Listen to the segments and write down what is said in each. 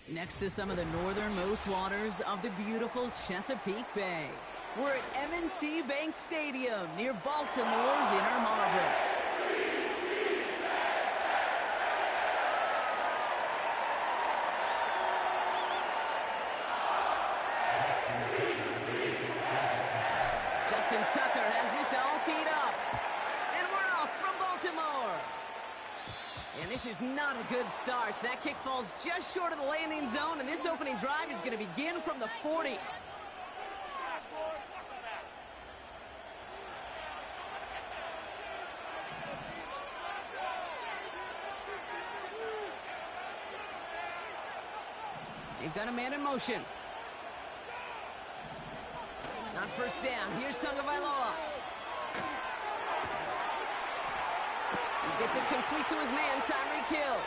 Next to some of the northernmost waters of the beautiful Chesapeake Bay, we're at M&T Bank Stadium near Baltimore's Inner Harbor. Justin Tucker has this all teed up. And we're off from Baltimore. And this is not a good start. That kick falls just short of the landing zone, and this opening drive is going to begin from the 40. They've got a man in motion. Not first down. Here's Tagovailoa. He gets it complete to his man, Tyreek Hill.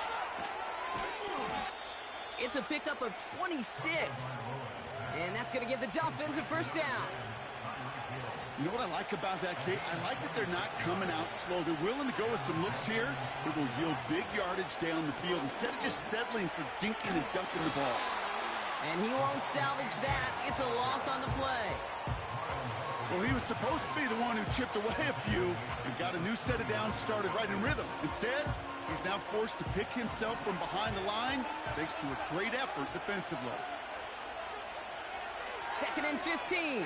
It's a pickup of 26. And that's going to give the Dolphins a first down. You know what I like about that kick? I like that they're not coming out slow. They're willing to go with some looks here. It will yield big yardage down the field instead of just settling for dinking and dunking the ball. And he won't salvage that. It's a loss on the play. Well, he was supposed to be the one who chipped away a few and got a new set of downs started right in rhythm. Instead, he's now forced to pick himself from behind the line thanks to a great effort defensively. 2nd and 15.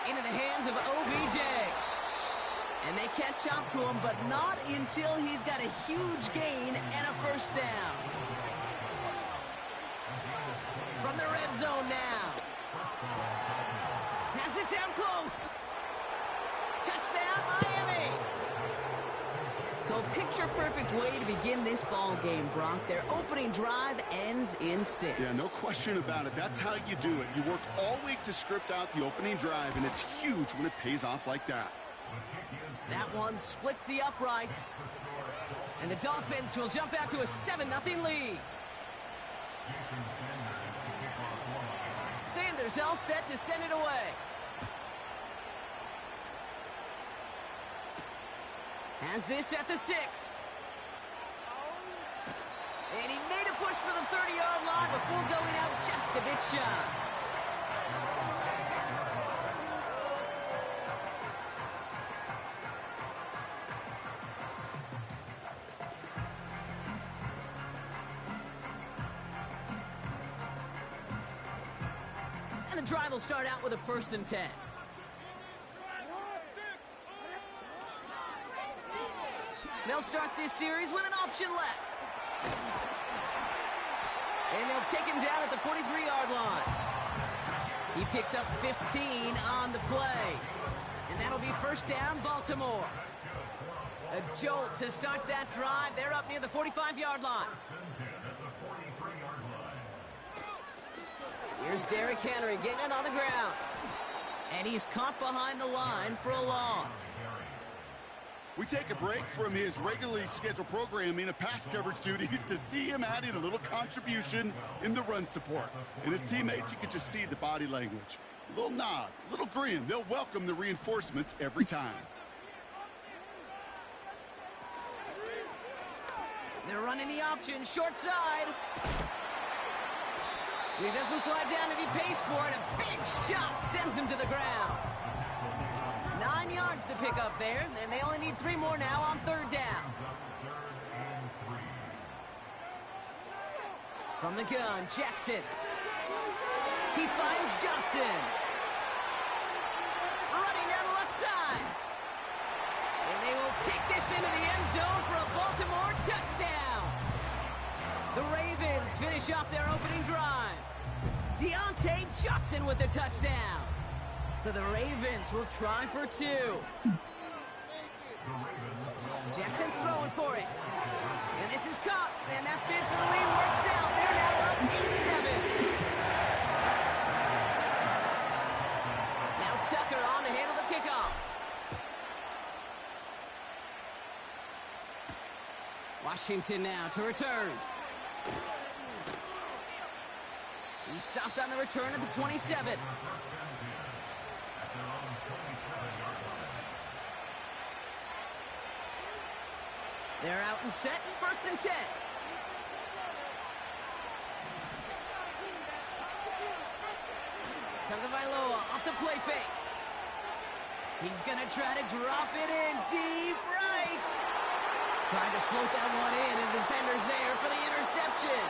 Into the hands of OBJ. And they catch up to him, but not until he's got a huge gain and a first down. From the red zone now. Has it down close. Touchdown, Miami. So picture-perfect way to begin this ball game, Brock. Their opening drive ends in 6. Yeah, no question about it. That's how you do it. You work all week to script out the opening drive, and it's huge when it pays off like that. That one splits the uprights. And the Dolphins will jump out to a 7-0 lead. Sanders all set to send it away. Has this at the 6. And he made a push for the 30-yard line before going out just a bit shy. And the drive will start out with a 1st and 10. They'll start this series with an option left. And they'll take him down at the 43-yard line. He picks up 15 on the play. And that'll be first down, Baltimore. A jolt to start that drive. They're up near the 45-yard line. Here's Derrick Henry getting it on the ground. And he's caught behind the line for a loss. We take a break from his regularly scheduled programming of pass coverage duties to see him adding a little contribution in the run support. And his teammates, you can just see the body language. A little nod, a little grin. They'll welcome the reinforcements every time. They're running the option, short side. He doesn't slide down and he pays for it. A big shot sends him to the ground. 9 yards to pick up there, and they only need 3 more now on 3rd down. From the gun, Jackson. He finds Johnson. Running down the left side. And they will take this into the end zone for a Baltimore touchdown. The Ravens finish off their opening drive. Deontay Johnson with the touchdown. So the Ravens will try for 2. Jackson's throwing for it. And this is caught. And that bid for the lead works out. They're now up 8-7. Now Tucker on to handle the kickoff. Washington now to return. He stopped on the return at the 27. They're out and set, 1st and 10. off the play fake. He's going to try to drop it in deep right. Trying to float that one in, and defender's there for the interception.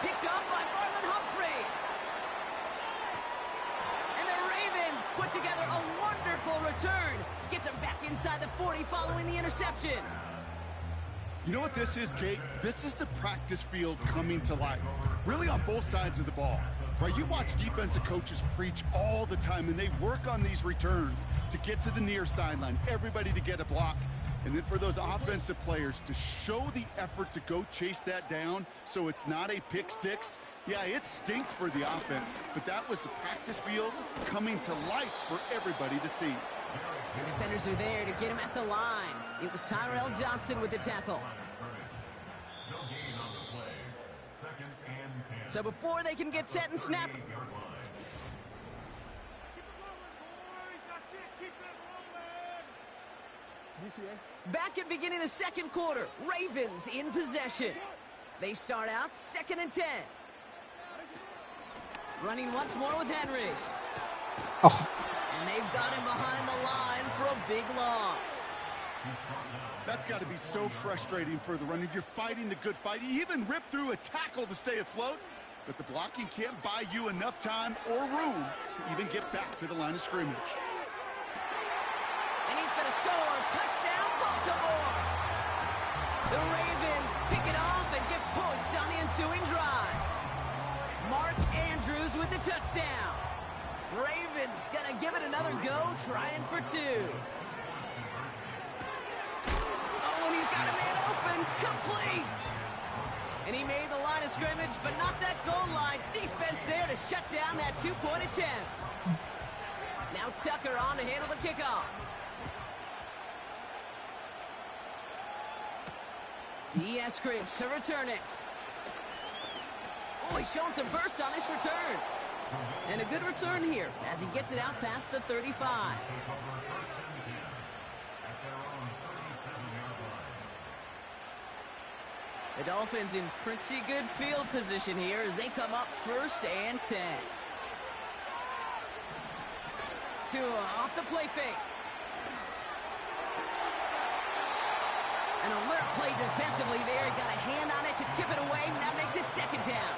Picked up by Marlon Humphrey. And the Ravens put together a wonderful return. Gets him back inside the 40 following the interception. You know what this is, Kate? This is the practice field coming to life. Really on both sides of the ball. Right, you watch defensive coaches preach all the time, and they work on these returns to get to the near sideline, everybody to get a block. And then for those offensive players to show the effort to go chase that down so it's not a pick six. Yeah, it stinks for the offense, but that was the practice field coming to life for everybody to see. The defenders are there to get him at the line. It was Tyrell Johnson with the tackle. So before they can get set and snap, back at beginning of the second quarter, Ravens in possession. They start out 2nd and 10. Running once more with Henry. Oh. And they've got him behind the line for a big loss. That's got to be so frustrating for the runner. You're fighting the good fight. You even rip through a tackle to stay afloat, but the blocking can't buy you enough time or room to even get back to the line of scrimmage. And he's going to score. Touchdown, Baltimore. The Ravens pick it off and get points on the ensuing drive. Mark Andrews with the touchdown. Ravens going to give it another go, trying for 2. Oh, and he's got a man open, complete. And he made the line of scrimmage, but not that goal line. Defense there to shut down that 2-point attempt. Now Tucker on to handle the kickoff. D. Eskridge to return it. Oh, he's showing some burst on this return. And a good return here as he gets it out past the 35. The Dolphins in pretty good field position here as they come up 1st and 10. Tua off the play fake. An alert play defensively there. Got a hand on it to tip it away, and that makes it 2nd down.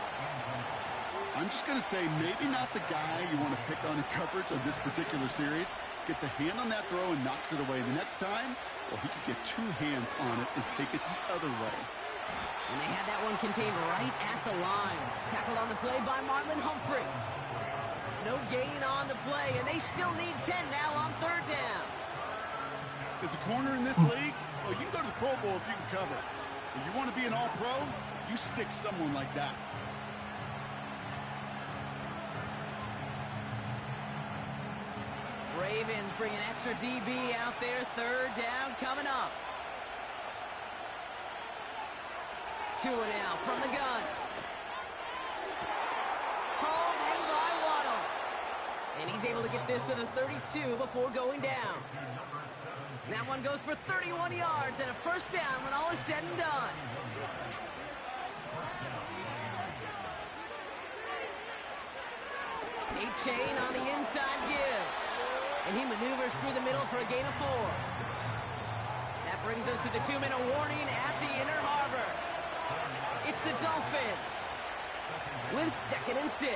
I'm just going to say maybe not the guy you want to pick on in coverage on this particular series. Gets a hand on that throw and knocks it away. The next time, well, he could get 2 hands on it and take it the other way. And they had that one contained right at the line. Tackled on the play by Marlon Humphrey. No gain on the play, and they still need 10 now on 3rd down. As a corner in this league, well, you can go to the Pro Bowl if you can cover. If you want to be an all-pro, you stick someone like that. Ravens bring an extra DB out there. 3rd down coming up. Tua now from the gun. Hauled in by Waddle. And he's able to get this to the 32 before going down. That one goes for 31 yards and a 1st down when all is said and done. A-Chain on the inside give. And he maneuvers through the middle for a gain of 4. That brings us to the 2-minute warning at the inner harbor. It's the Dolphins with 2nd and 6.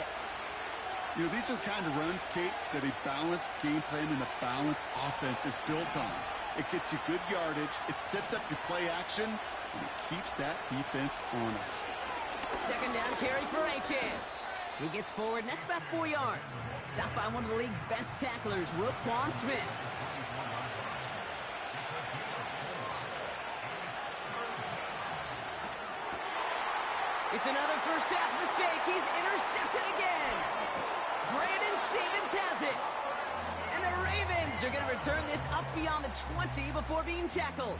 You know, these are the kind of runs, Kate, that a balanced game plan and a balanced offense is built on. It gets you good yardage, it sets up your play action, and it keeps that defense honest. 2nd down carry for A-Chain. He gets forward, and that's about 4 yards. Stopped by one of the league's best tacklers, Roquan Smith. It's another first half mistake. He's intercepted again. Brandon Stevens has it. And the Ravens are going to return this up beyond the 20 before being tackled.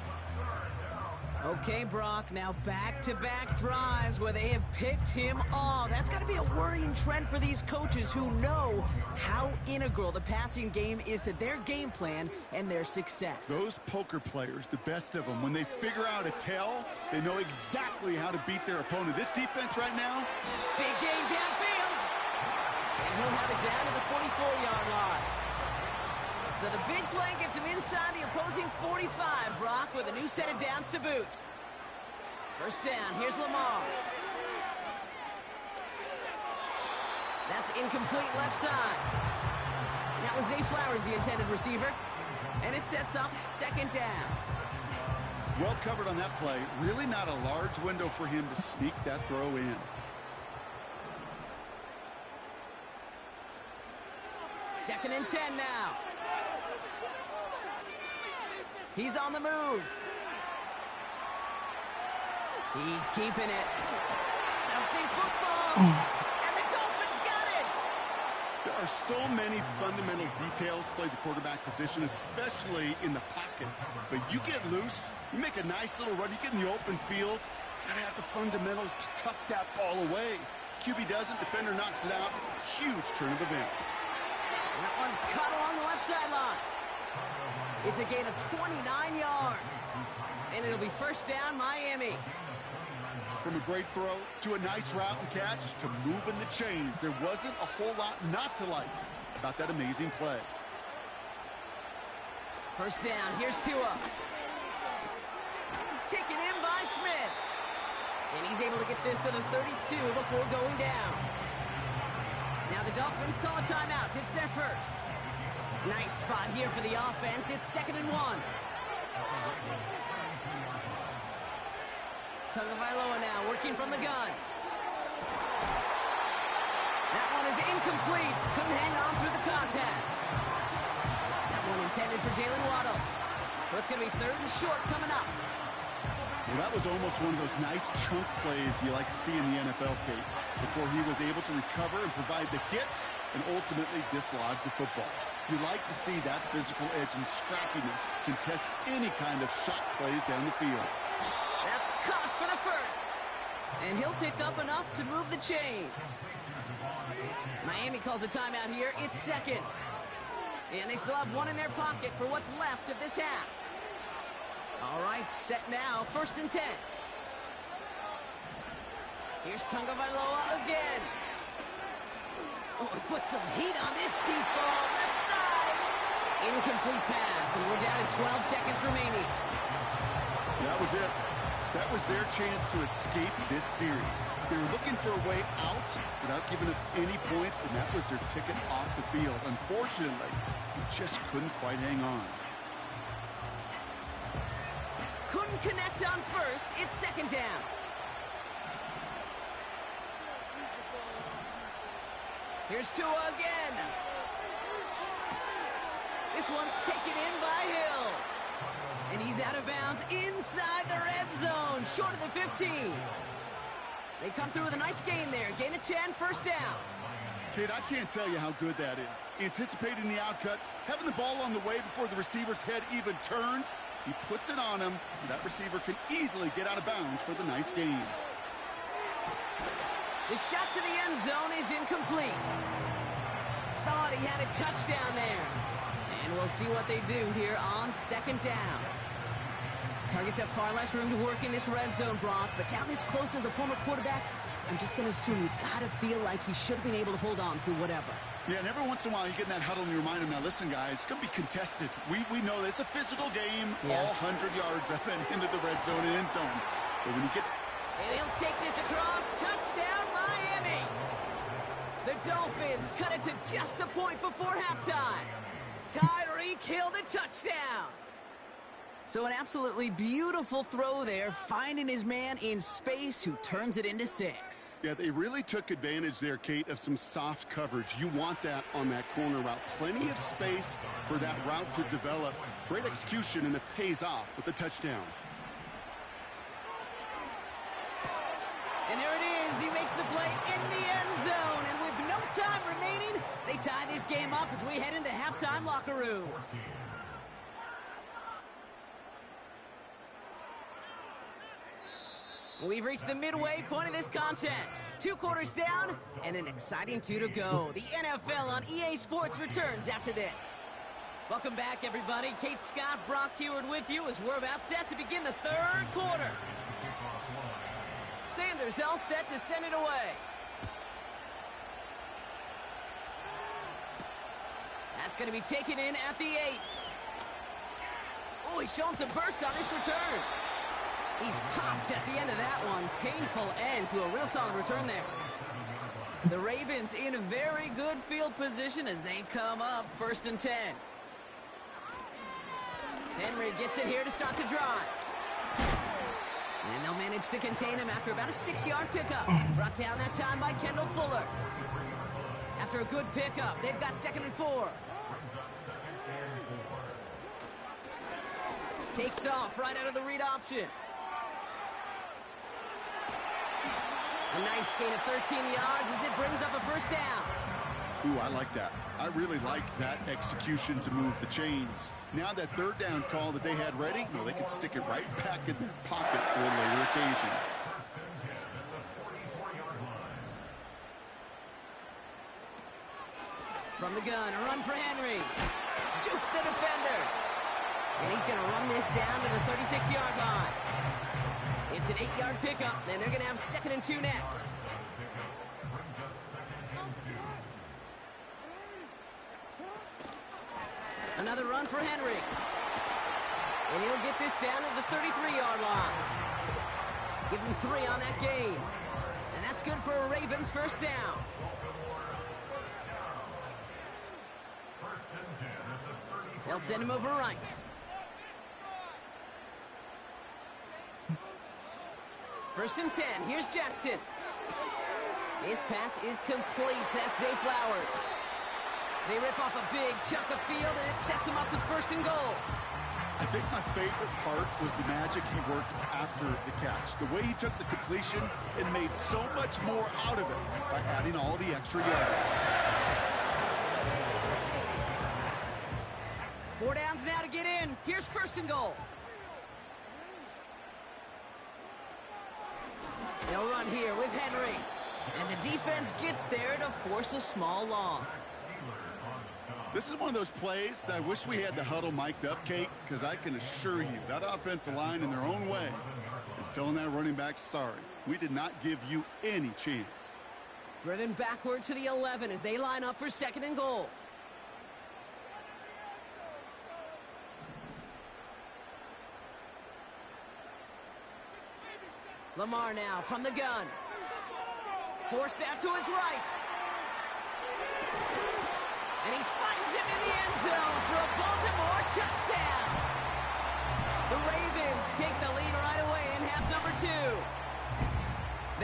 Okay, Brock, now back-to-back drives where they have picked him off. That's got to be a worrying trend for these coaches who know how integral the passing game is to their game plan and their success. Those poker players, the best of them, when they figure out a tell, they know exactly how to beat their opponent. This defense right now, big gain downfield. And he'll have it down to the 44-yard line. So the big play gets him inside the opposing 45, Brock, with a new set of downs to boot. First down, here's Lamar. That's incomplete left side. That was Zay Flowers, the intended receiver. And it sets up second down. Well covered on that play. Really not a large window for him to sneak that throw in. Second and 10 now. He's on the move. He's keeping it. Bouncing football. And the Dolphins got it. There are so many fundamental details play the quarterback position, especially in the pocket. But you get loose, you make a nice little run, you get in the open field, you gotta have the fundamentals to tuck that ball away. QB doesn't, defender knocks it out. Huge turn of events. That one's cut along the left sideline. It's a gain of 29 yards. And it'll be first down, Miami. From a great throw to a nice route and catch to moving the chains, there wasn't a whole lot not to like about that amazing play. First down, here's Tua. Taken in by Smith. And he's able to get this to the 32 before going down. Now the Dolphins call a timeout. It's their first. Nice spot here for the offense. It's 2nd and 1. Tagovailoa now working from the gun. That one is incomplete. Couldn't hang on through the contact. That one intended for Jalen Waddle. So it's going to be 3rd and short coming up. Well, that was almost one of those nice chunk plays you like to see in the NFL, Kate, before he was able to recover and provide the hit and ultimately dislodge the football. You like to see that physical edge and scrappiness to contest any kind of shot plays down the field. That's caught for the first. And he'll pick up enough to move the chains. Miami calls a timeout here. It's second. And they still have one in their pocket for what's left of this half. All right, set now. 1st and 10. Here's Tagovailoa again. Oh, he put some heat on this deep ball. Left side. Incomplete pass, and we're down to 12 seconds remaining. That was it. That was their chance to escape this series. They were looking for a way out without giving up any points, and that was their ticket off the field. Unfortunately, they just couldn't quite hang on. Couldn't connect on first. It's 2nd down. Here's Tua again. This one's taken in by Hill. And he's out of bounds inside the red zone, short of the 15. They come through with a nice gain there. Gain of 10, 1st down. Kid, I can't tell you how good that is. Anticipating the outcut, having the ball on the way before the receiver's head even turns. He puts it on him so that receiver can easily get out of bounds for the nice gain. The shot to the end zone is incomplete. Thought he had a touchdown there. And we'll see what they do here on 2nd down. Targets have far less room to work in this red zone, Brock, but down this close as a former quarterback, I'm just going to assume you got to feel like he should have been able to hold on through whatever. Yeah, and every once in a while you get in that huddle and you remind him, now listen, guys, it's going to be contested. We know this. It's a physical game, all 100 yards up and into the red zone and end zone. But when you get... And he'll take this across. Touchdown, Miami. The Dolphins cut it to just a point before halftime. Tyreek Hill the touchdown. So an absolutely beautiful throw there, finding his man in space who turns it into 6. Yeah, they really took advantage there, Kate, of some soft coverage. You want that on that corner route. Plenty of space for that route to develop. Great execution, and it pays off with the touchdown. And there it is. He makes the play in the end zone. And with no time remaining, they tie this game up as we head into halftime locker rooms. We've reached the midway point of this contest. 2 quarters down and an exciting 2 to go. The NFL on EA Sports returns after this. Welcome back, everybody. Kate Scott, Brock Heward with you as we're about set to begin the 3rd quarter. Sanders all set to send it away. That's going to be taken in at the 8. Oh, he's showing some burst on this return. He's popped at the end of that one. Painful end to a real solid return there. The Ravens in a very good field position as they come up 1st and 10. Henry gets it here to start the drive. And they'll manage to contain him after about a 6-yard pickup. Brought down that time by Kendall Fuller. After a good pickup, they've got 2nd and 4. Takes off right out of the read option. A nice gain of 13 yards as it brings up a 1st down. Ooh, I like that. I really like that execution to move the chains. Now that 3rd down call that they had ready, well, they could stick it right back in their pocket for a later occasion. From the gun, a run for Henry. Juke the defender. And he's going to run this down to the 36-yard line. It's an 8-yard pickup, and they're going to have 2nd and 2 next. Another run for Henry. And he'll get this down at the 33-yard line. Give him 3 on that gain. And that's good for a Ravens 1st down. They'll send him over right. First and 10. Here's Jackson. His pass is complete. That's Zay Flowers. They rip off a big chunk of field, and it sets him up with 1st and goal. I think my favorite part was the magic he worked after the catch. The way he took the completion and made so much more out of it by adding all the extra yardage. 4 downs now to get in. Here's 1st and goal. They'll run here with Henry. And the defense gets there to force a small loss. This is one of those plays that I wish we had the huddle mic'd up, Kate, because I can assure you that offensive line in their own way is telling that running back, sorry, we did not give you any chance. Driven backward to the 11 as they line up for 2nd and goal. Lamar now from the gun. Forced out to his right. And he finds him in the end zone for a Baltimore touchdown. The Ravens take the lead right away in half number 2.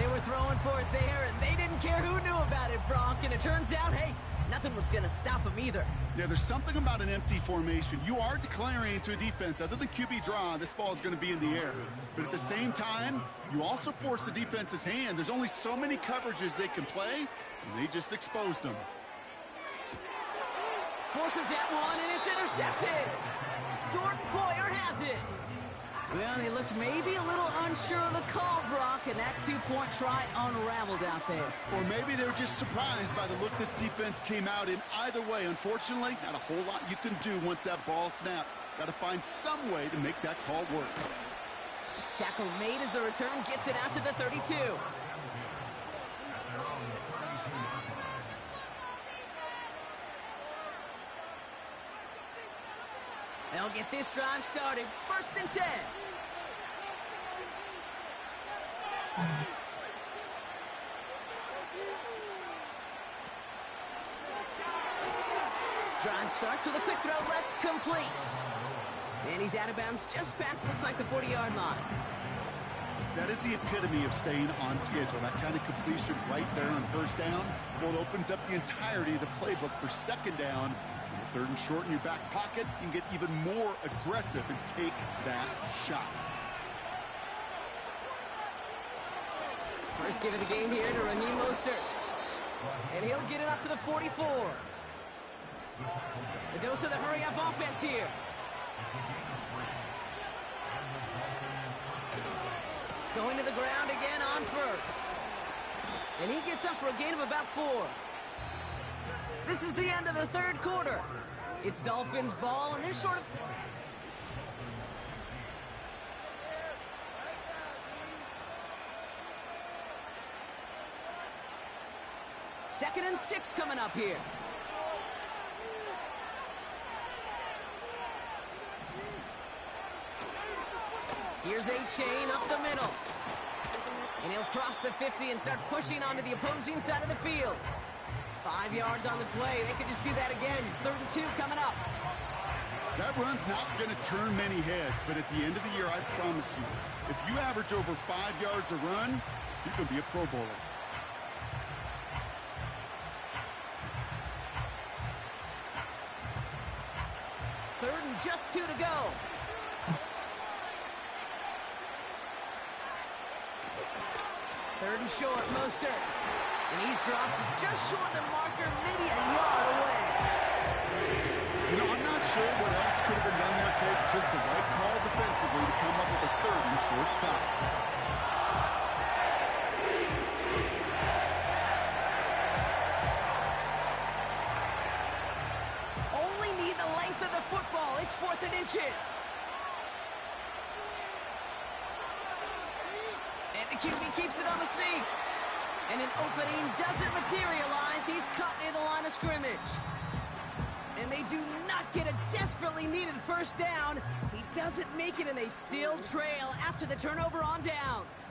They were throwing for it there, and they didn't care who knew about it, Bronk. And it turns out, hey, nothing was going to stop them either. Yeah, there's something about an empty formation. You are declaring to a defense, other than QB draw, this ball is going to be in the air. But at the same time, you also force the defense's hand. There's only so many coverages they can play, and they just exposed them. Forces that one, and it's intercepted. Jordan Poyer has it. Well, he looked maybe a little unsure of the call, Brock, and that 2-point try unraveled out there. Or maybe they were just surprised by the look this defense came out in. Either way, unfortunately, not a whole lot you can do once that ball snapped. Got to find some way to make that call work. Tackle made as the return gets it out to the 32. They'll get this drive started. 1st and 10. Drive starts with a quick throw left, complete. And he's out of bounds just past, looks like the 40-yard line. That is the epitome of staying on schedule. That kind of completion right there on 1st down. Well, it opens up the entirety of the playbook for 2nd down. 3rd and short in your back pocket, you can get even more aggressive and take that shot. First give of the game here to Raheem Mostert. And he'll get it up to the 44. The dose of the hurry-up offense here. Going to the ground again on 1st. And he gets up for a gain of about 4. This is the end of the 3rd quarter. It's Dolphins ball, and they're sort of... Second and 6 coming up here. Here's a chain up the middle. And he'll cross the 50 and start pushing onto the opposing side of the field. 5 yards on the play. They could just do that again. 3rd and 2 coming up. That run's not going to turn many heads, but at the end of the year, I promise you, if you average over 5 yards a run, you can be a Pro Bowler. Third and just 2 to go. Third and short, Mostert. And he's dropped just short of the marker, maybe a yard away. You know, I'm not sure what else could have been done there, Kate. Just the right call defensively to come up with a 3rd and short stop. Only need the length of the football. It's 4th and inches. And the QB keeps it on the sneak. And an opening doesn't materialize. He's caught near the line of scrimmage. And they do not get a desperately needed first down. He doesn't make it, and they still trail after the turnover on downs.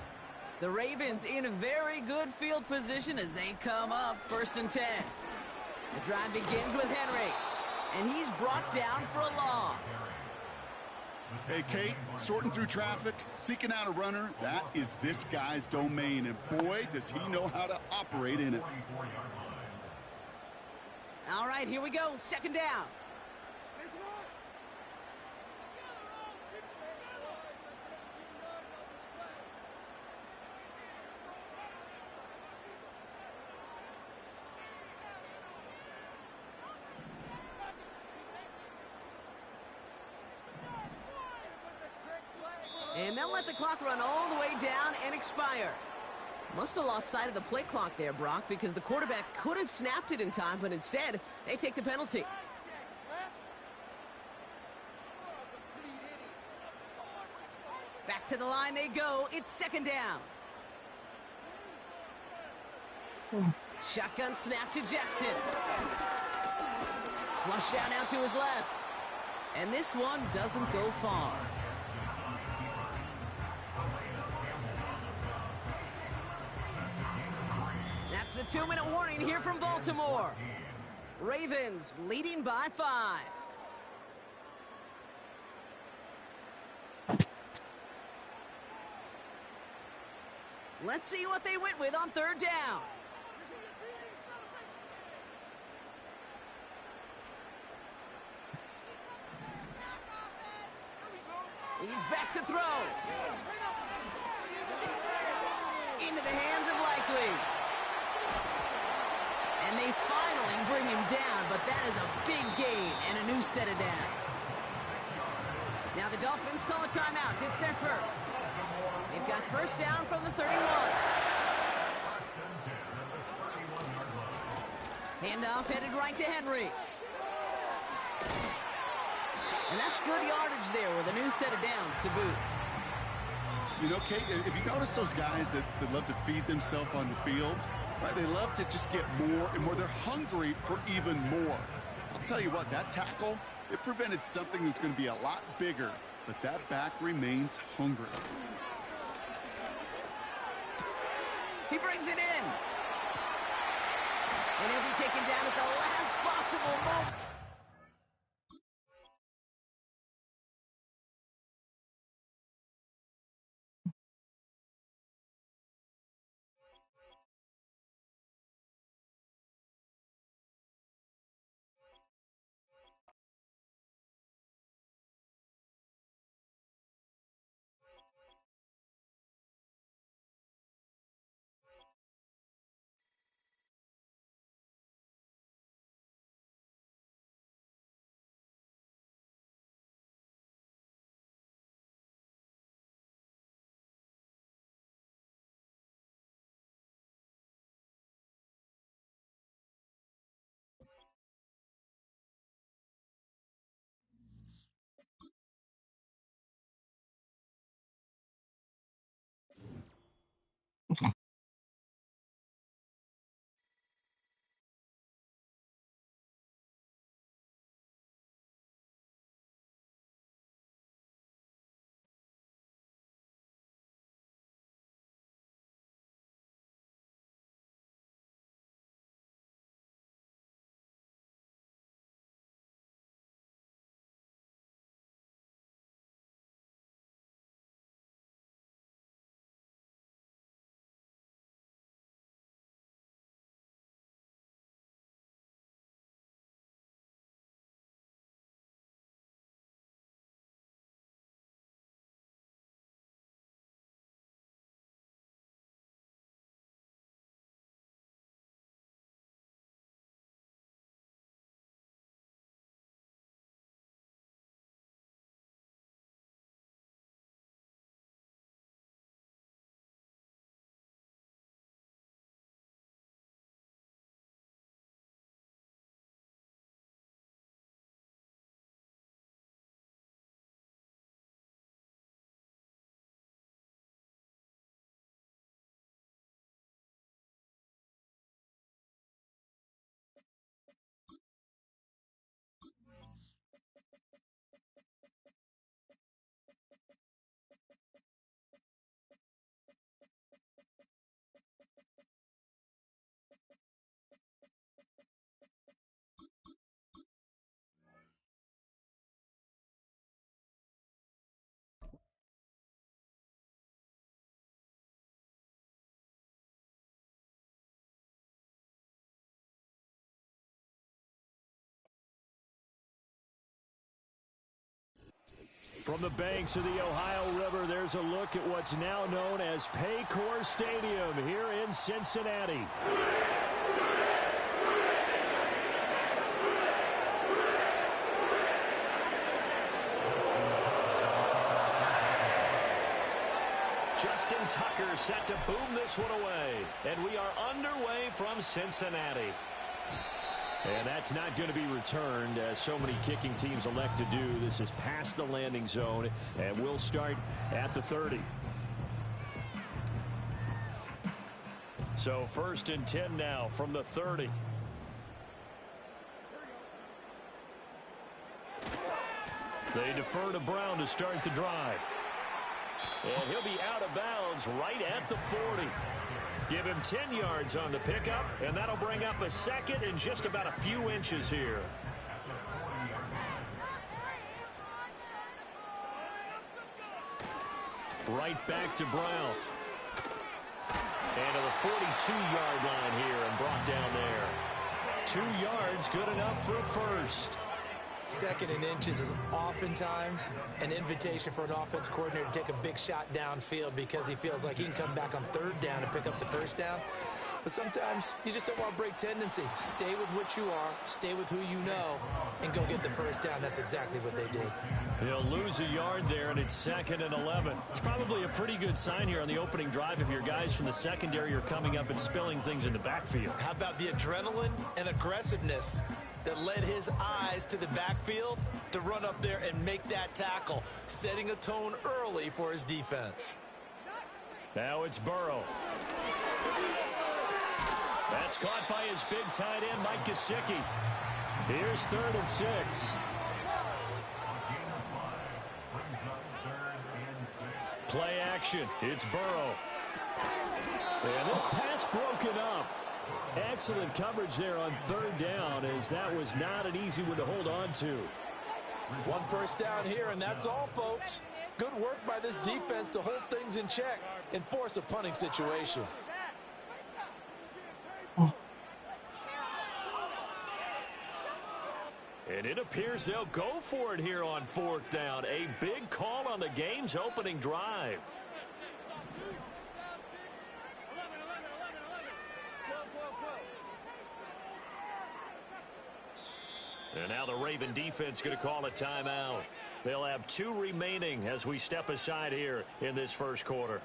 The Ravens in a very good field position as they come up 1st and 10. The drive begins with Henry, and he's brought down for a loss. Hey, Kate, sorting through traffic, seeking out a runner, that is this guy's domain, and boy, does he know how to operate in it. All right, here we go. 2nd down. And they'll let the clock run all the way down and expire. Must have lost sight of the play clock there, Brock, because the quarterback could have snapped it in time, but instead, they take the penalty. Back to the line they go. It's 2nd down. Shotgun snap to Jackson. Flush down out to his left. And this one doesn't go far. That's the 2-minute warning here from Baltimore. Ravens leading by 5. Let's see what they went with on 3rd down. He's back to throw. Into the hands of Likely. And they finally bring him down, but that is a big gain and a new set of downs. Now the Dolphins call a timeout. It's their first. They've got 1st down from the 31. Handoff headed right to Henry. And that's good yardage there with a new set of downs to boot. You know, Kate, if you notice those guys that love to feed themselves on the field, right? They love to just get more and more. They're hungry for even more. I'll tell you what, that tackle, it prevented something that's going to be a lot bigger, but that back remains hungry. He brings it in. And he'll be taken down at the last possible moment. From the banks of the Ohio River, there's a look at what's now known as Paycor Stadium here in Cincinnati. Justin Tucker set to boom this one away. And we are underway from Cincinnati. And that's not going to be returned, as so many kicking teams elect to do. This is past the landing zone, and we'll start at the 30. So 1st and 10 now from the 30. They defer to Brown to start the drive. And he'll be out of bounds right at the 40. Give him 10 yards on the pickup, and that'll bring up a 2nd and just about a few inches here. Right back to Brown. And to the 42-yard line here and brought down there. 2 yards, good enough for a first. 2nd and inches is oftentimes an invitation for an offense coordinator to take a big shot downfield because he feels like he can come back on 3rd down and pick up the 1st down. But sometimes you just don't want to break tendency. Stay with what you are, stay with who you know, and go get the 1st down. That's exactly what they did. He'll lose a yard there, and it's 2nd and 11. It's probably a pretty good sign here on the opening drive if your guys from the secondary are coming up and spilling things in the backfield. How about the adrenaline and aggressiveness that led his eyes to the backfield to run up there and make that tackle, setting a tone early for his defense. Now it's Burrow. That's caught by his big tight end, Mike Gesicki. Here's 3rd and 6. Play action. It's Burrow. And this pass broken up. Excellent coverage there on 3rd down, as that was not an easy one to hold on to. 1 first down here, and that's all, folks. Good work by this defense to hold things in check and force a punting situation. And it appears they'll go for it here on 4th down. A big call on the game's opening drive. And now the Raven defense going to call a timeout. They'll have 2 remaining as we step aside here in this 1st quarter.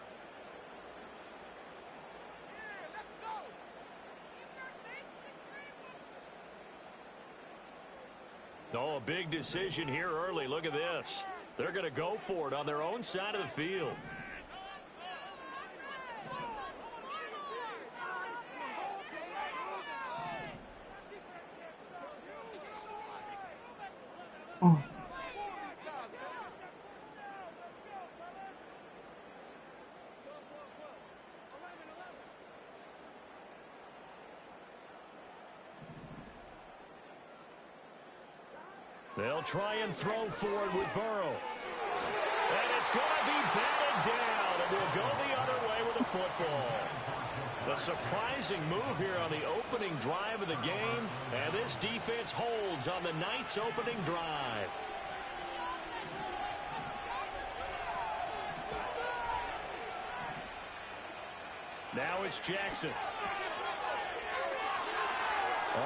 Oh, a big decision here early. Look at this. They're going to go for it on their own side of the field. They'll try and throw for it with Burrow. And it's going to be batted down, and we'll go the other way with the football. A surprising move here on the opening drive of the game, and this defense holds on the night's opening drive. Now it's Jackson.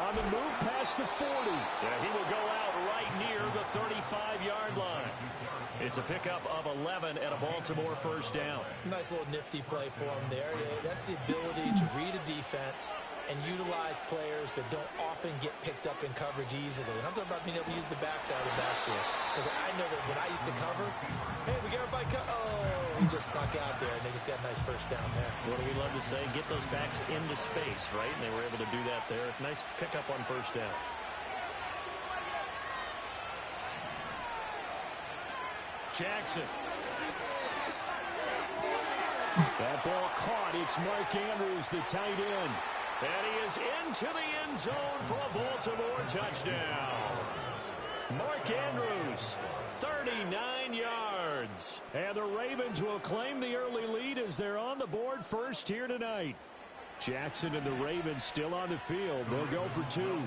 On the move past the 40. Yeah, he will go out right near the 35-yard line. It's a pickup of 11 and a Baltimore 1st down. Nice little nifty play for him there. Yeah, that's the ability to read a defense and utilize players that don't often get picked up in coverage easily. And I'm talking about being able to use the backside of the backfield. Because I know that when I used to cover, hey, we got everybody oh, he just snuck out there, and they just got a nice 1st down there. What do we love to say? Get those backs into space, right? And they were able to do that there. Nice pickup on 1st down. Jackson. That ball caught. It's Mark Andrews, the tight end. And he is into the end zone for a Baltimore touchdown. Mark Andrews, 39 yards. And the Ravens will claim the early lead as they're on the board first here tonight. Jackson and the Ravens still on the field. They'll go for 2.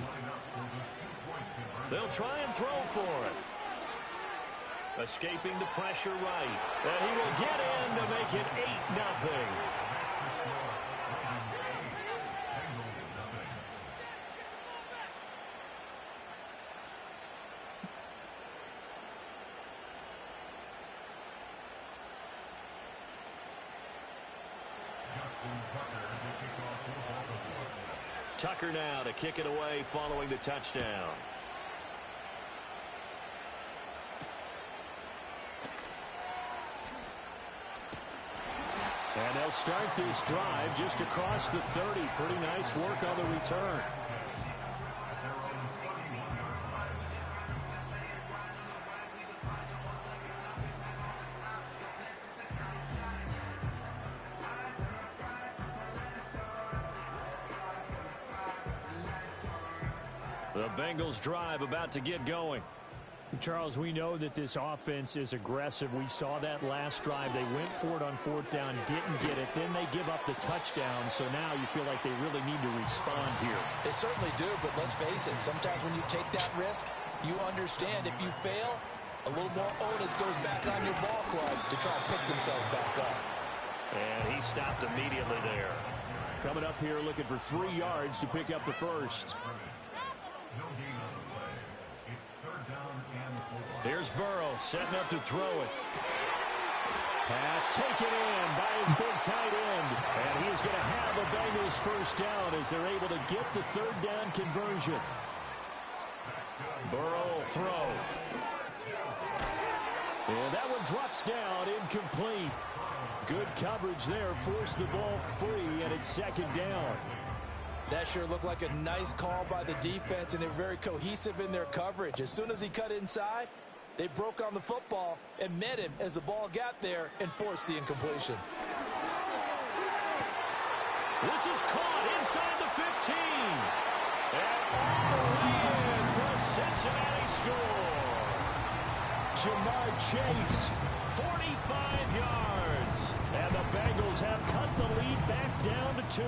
They'll try and throw for it. Escaping the pressure right. And he will get in to make it 8-0. Tucker now to kick it away following the touchdown. And they'll start this drive just across the 30. Pretty nice work on the return. The Bengals drive about to get going. Charles, we know that this offense is aggressive. We saw that last drive. They went for it on 4th down, didn't get it. Then they give up the touchdown. So now you feel like they really need to respond here. They certainly do, but let's face it. Sometimes when you take that risk, you understand if you fail, a little more onus goes back on your ball club to try and pick themselves back up. And he stopped immediately there. Coming up here looking for 3 yards to pick up the first. Here's Burrow setting up to throw it. Pass taken in by his big tight end. And he's going to have a Bengals first down as they're able to get the 3rd down conversion. Burrow will throw. And that one drops down, incomplete. Good coverage there, forced the ball free, and it's 2nd down. That sure looked like a nice call by the defense, and they're very cohesive in their coverage. As soon as he cut inside, they broke on the football and met him as the ball got there and forced the incompletion. This is caught inside the 15. And all the way in for a Cincinnati score. Jamar Chase, 45 yards. And the Bengals have cut the lead back down to 2.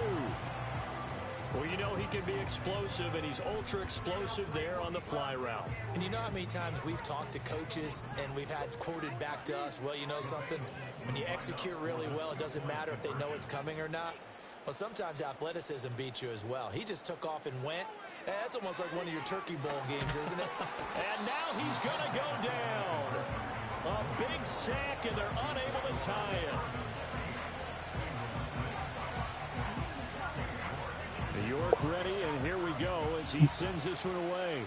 Well, you know he can be explosive, and he's ultra-explosive there on the fly route. And you know how many times we've talked to coaches, and we've had quoted back to us, well, you know something? When you execute really well, it doesn't matter if they know it's coming or not. Well, sometimes athleticism beats you as well. He just took off and went. And that's almost like one of your Turkey Bowl games, isn't it? And now he's going to go down. A big sack, and they're unable to tie it. York ready, and here we go as he sends this one away.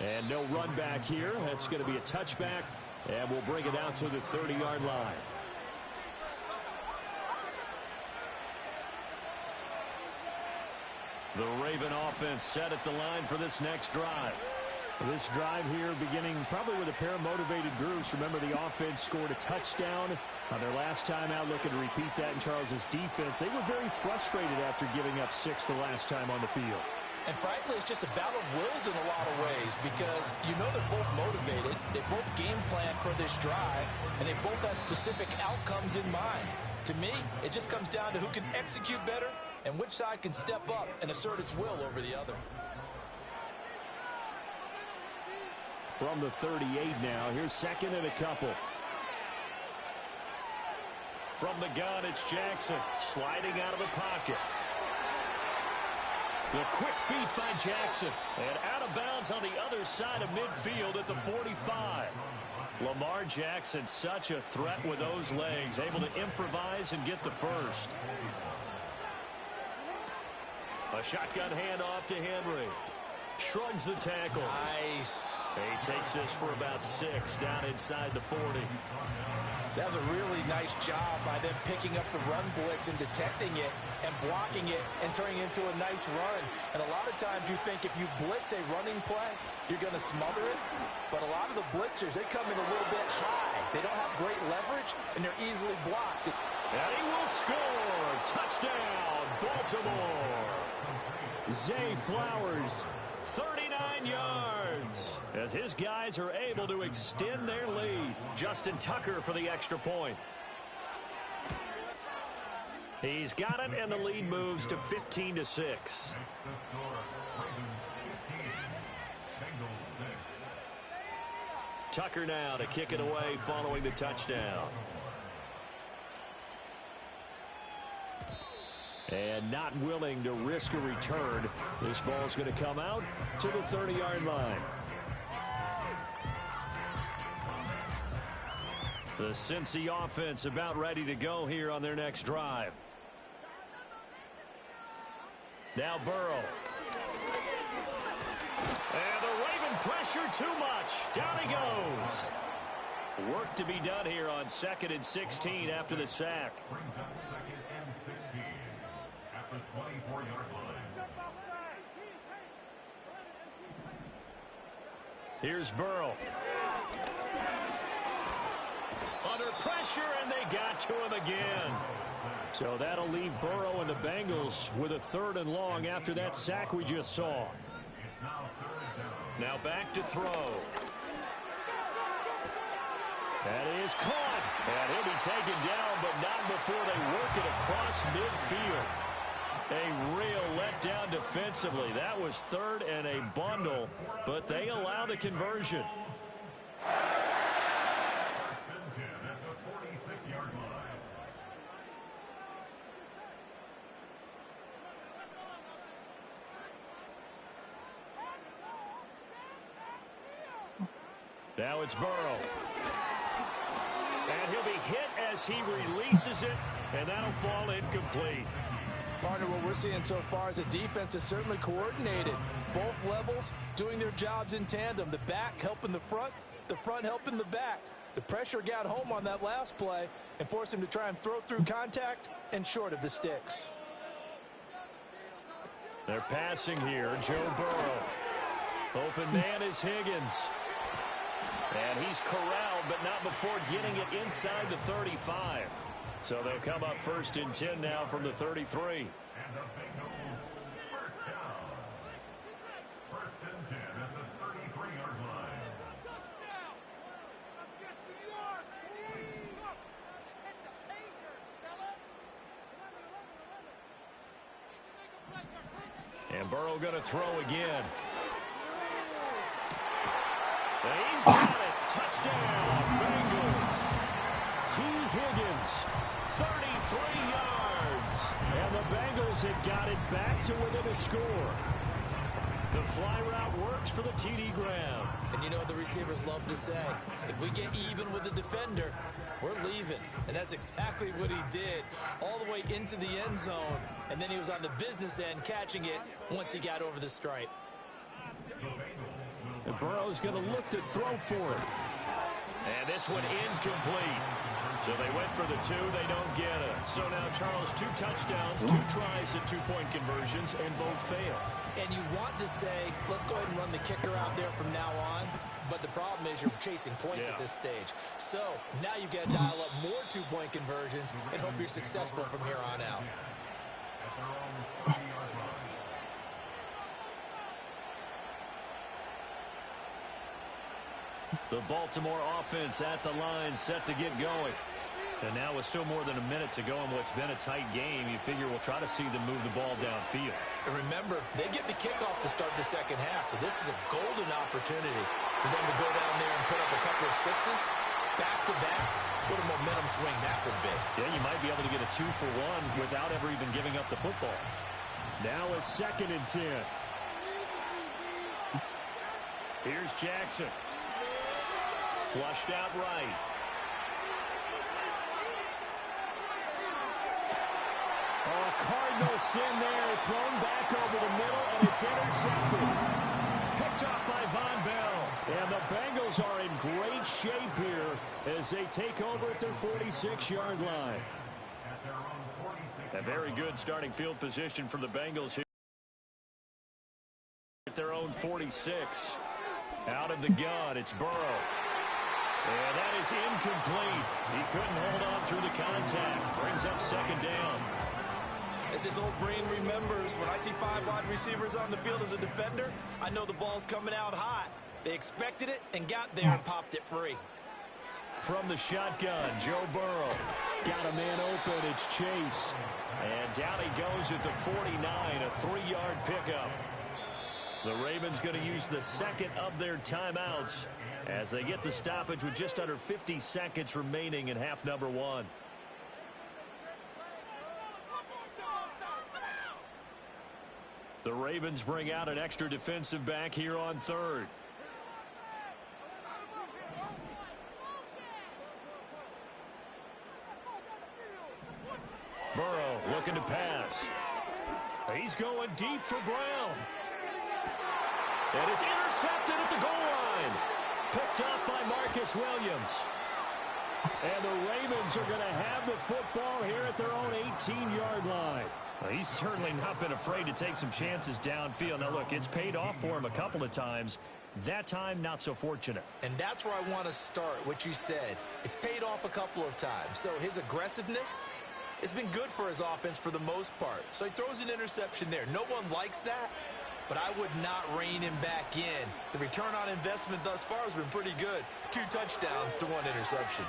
And no run back here. That's going to be a touchback, and we'll bring it out to the 30-yard line. The Raven offense set at the line for this next drive. This drive here beginning probably with a pair of motivated groups. Remember, the offense scored a touchdown on their last time out, looking to repeat that in Charles's defense. They were very frustrated after giving up 6 the last time on the field. And frankly, it's just a battle of wills in a lot of ways because you know they're both motivated. They both game plan for this drive, and they both have specific outcomes in mind. To me, it just comes down to who can execute better and which side can step up and assert its will over the other. From the 38 now, here's 2nd and a couple. From the gun, it's Jackson sliding out of the pocket. The quick feet by Jackson. And out of bounds on the other side of midfield at the 45. Lamar Jackson, such a threat with those legs, able to improvise and get the first. A shotgun handoff to Henry. Shrugs the tackle. Nice. He takes this for about 6 down inside the 40. That was a really nice job by them picking up the run blitz and detecting it and blocking it and turning it into a nice run. And a lot of times you think if you blitz a running play, you're going to smother it. But a lot of the blitzers, they come in a little bit high. They don't have great leverage, and they're easily blocked. And he will score. Touchdown, Baltimore. Zay Flowers, 39 yards as his guys are able to extend their lead. Justin Tucker for the extra point. He's got it, and the lead moves to 15-6. Tucker now to kick it away following the touchdown. And not willing to risk a return. This ball's going to come out to the 30-yard line. The Cincy offense about ready to go here on their next drive. Now Burrow. And the Raven pressure too much. Down he goes. Work to be done here on 2nd and 16 after the sack. Here's Burrow. Under pressure, and they got to him again. So that'll leave Burrow and the Bengals with a 3rd and long after that sack we just saw. Now back to throw. That is caught. And he'll be taken down, but not before they work it across midfield. A real letdown defensively. That was 3rd and a bundle, but they allow the conversion. Now it's Burrow. And he'll be hit as he releases it, and that'll fall incomplete. Partner, what we're seeing so far is a defense that's certainly coordinated. Both levels doing their jobs in tandem. The back helping the front helping the back. The pressure got home on that last play and forced him to try and throw through contact and short of the sticks. They're passing here. Joe Burrow. Open man is Higgins. And he's corralled, but not before getting it inside the 35. So they'll come up 1st and 10 now from the 33. And Burrow going to throw again. And he's got it. Touchdown, Bengals. T. Higgins, 33 yards. And the Bengals have got it back to within a score. The fly route works for the TD Graham. And you know what the receivers love to say? If we get even with the defender, we're leaving. And that's exactly what he did, all the way into the end zone. And then he was on the business end catching it once he got over the stripe. And Burrow's going to look to throw for it. And this one incomplete. So they went for the 2. They don't get it. So now, Charles, 2 touchdowns, 2 tries at 2-point conversions, and both fail. And you want to say, let's go ahead and run the kicker out there from now on. But the problem is you're chasing points at this stage. So now you've got to dial up more 2-point conversions and hope you're successful from here on out. The Baltimore offense at the line, set to get going. And now with still more than a minute to go in what's been a tight game, you figure we'll try to see them move the ball downfield. And remember, they get the kickoff to start the second half, so this is a golden opportunity for them to go down there and put up a couple of 6s back-to-back. What a momentum swing that would be. Yeah, you might be able to get a 2-for-1 without ever even giving up the football. Now a 2nd and 10. Here's Jackson. Flushed out right. Oh, Cardinal sin there, thrown back over the middle, and it's intercepted. Picked off by Von Bell. And the Bengals are in great shape here as they take over at their 46-yard line. A very good starting field position for the Bengals here at their own 46. Out of the gun, it's Burrow. And that is incomplete. He couldn't hold on through the contact. Brings up 2nd down. As his old brain remembers, when I see 5 wide receivers on the field as a defender, I know the ball's coming out hot. They expected it and got there and popped it free. From the shotgun, Joe Burrow. Got a man open, it's Chase. And down he goes at the 49, a 3-yard pickup. The Ravens going to use the second of their timeouts as they get the stoppage with just under 50 seconds remaining in half number one. The Ravens bring out an extra defensive back here on third. Burrow looking to pass. He's going deep for Brown. And it's intercepted at the goal line. Picked up by Marcus Williams. And the Ravens are going to have the football here at their own 18-yard line. Well, he's certainly not been afraid to take some chances downfield. Now, look, it's paid off for him a couple of times. That time, not so fortunate. And that's where I want to start, what you said. It's paid off a couple of times. So his aggressiveness has been good for his offense for the most part. So he throws an interception there. No one likes that, but I would not rein him back in. The return on investment thus far has been pretty good. 2 touchdowns to 1 interception.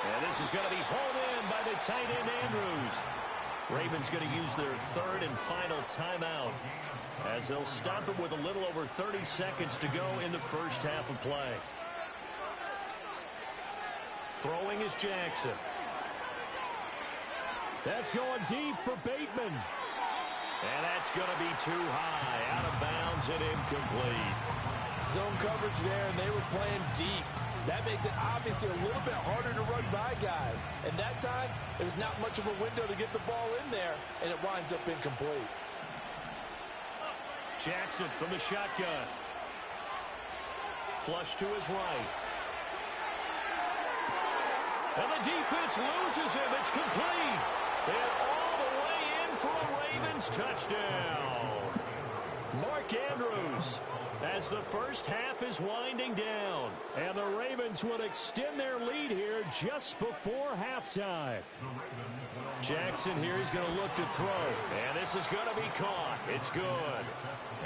And this is going to be hauled in by the tight end, Andrews. Ravens going to use their third and final timeout as they'll stop it with a little over 30 seconds to go in the first half of play. Throwing is Jackson. That's going deep for Bateman. And that's going to be too high. Out of bounds and incomplete. Zone coverage there, and they were playing deep. That makes it obviously a little bit harder to run by guys. And that time, there was not much of a window to get the ball in there, and it winds up incomplete. Jackson from the shotgun. Flush to his right. And the defense loses him. It's complete. And all the way in for a Ravens touchdown. Mark Andrews, as the first half is winding down. And the Ravens will extend their lead here just before halftime. Jackson here is going to look to throw. And this is going to be caught. It's good.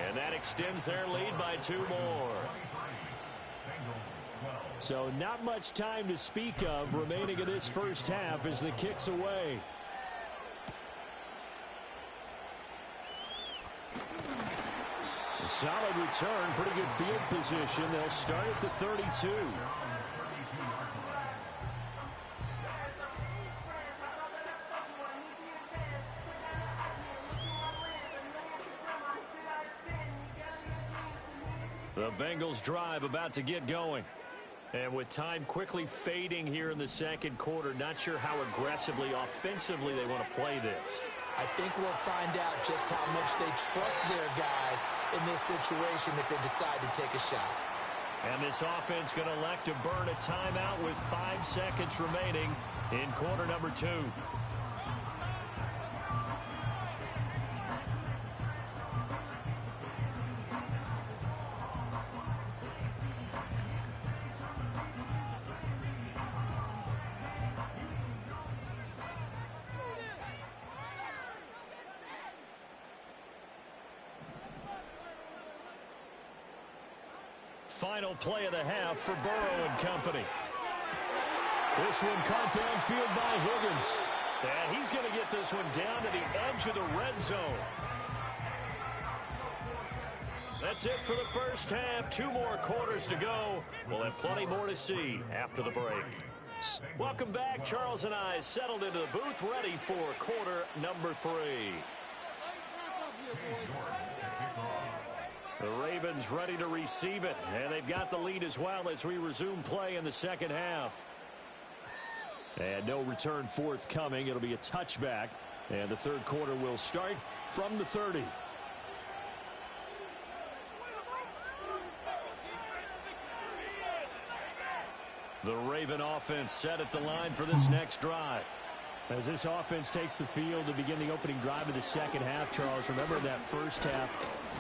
And that extends their lead by 2 more. So not much time to speak of remaining in this first half as the kick's away. A solid return, pretty good field position. They'll start at the 32. The Bengals drive about to get going. And with time quickly fading here in the second quarter, not sure how aggressively, offensively they want to play this. I think we'll find out just how much they trust their guys in this situation if they decide to take a shot. And this offense going to elect to burn a timeout with 5 seconds remaining in quarter number 2. Final play of the half for Burrow and company. This one caught downfield by Higgins. And he's going to get this one down to the edge of the red zone. That's it for the first half. 2 more quarters to go. We'll have plenty more to see after the break. Welcome back. Charles and I settled into the booth ready for quarter number 3. The Ravens ready to receive it, and they've got the lead as well as we resume play in the second half. And no return forthcoming. It'll be a touchback, and the third quarter will start from the 30. The Raven offense set at the line for this next drive. As this offense takes the field to begin the opening drive of the second half, Charles, remember that first half,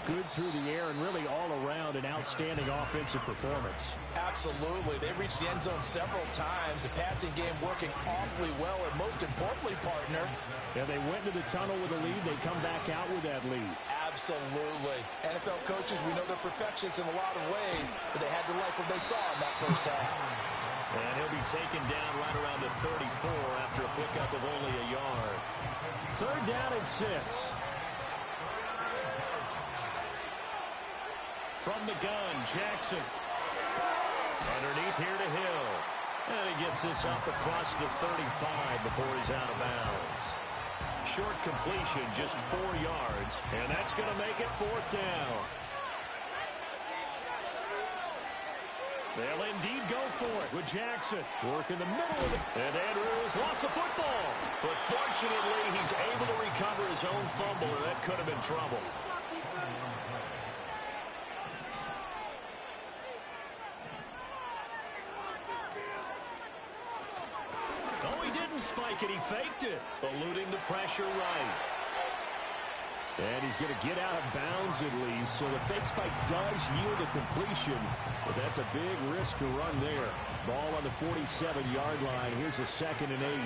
good through the air and really all around an outstanding offensive performance. Absolutely. They reached the end zone several times. The passing game working awfully well, and most importantly, partner. Yeah, they went into the tunnel with a lead. They come back out with that lead. Absolutely. NFL coaches, we know they're perfectionists in a lot of ways, but they had to like what they saw in that first half. And he'll be taken down right around the 34 after a pickup of only a yard. 3rd down and 6. From the gun, Jackson. Underneath here to Hill. And he gets this up across the 35 before he's out of bounds. Short completion, just 4 yards. And that's going to make it 4th down. They'll indeed go for it with Jackson. Work in the middle of it. And Andrews lost the football. But fortunately, he's able to recover his own fumble, and that could have been trouble. Oh, he didn't spike it. He faked it. Eluding the pressure right. And he's going to get out of bounds at least. So the fake spike does yield a completion. But that's a big risk to run there. Ball on the 47-yard line. Here's a 2nd and 8.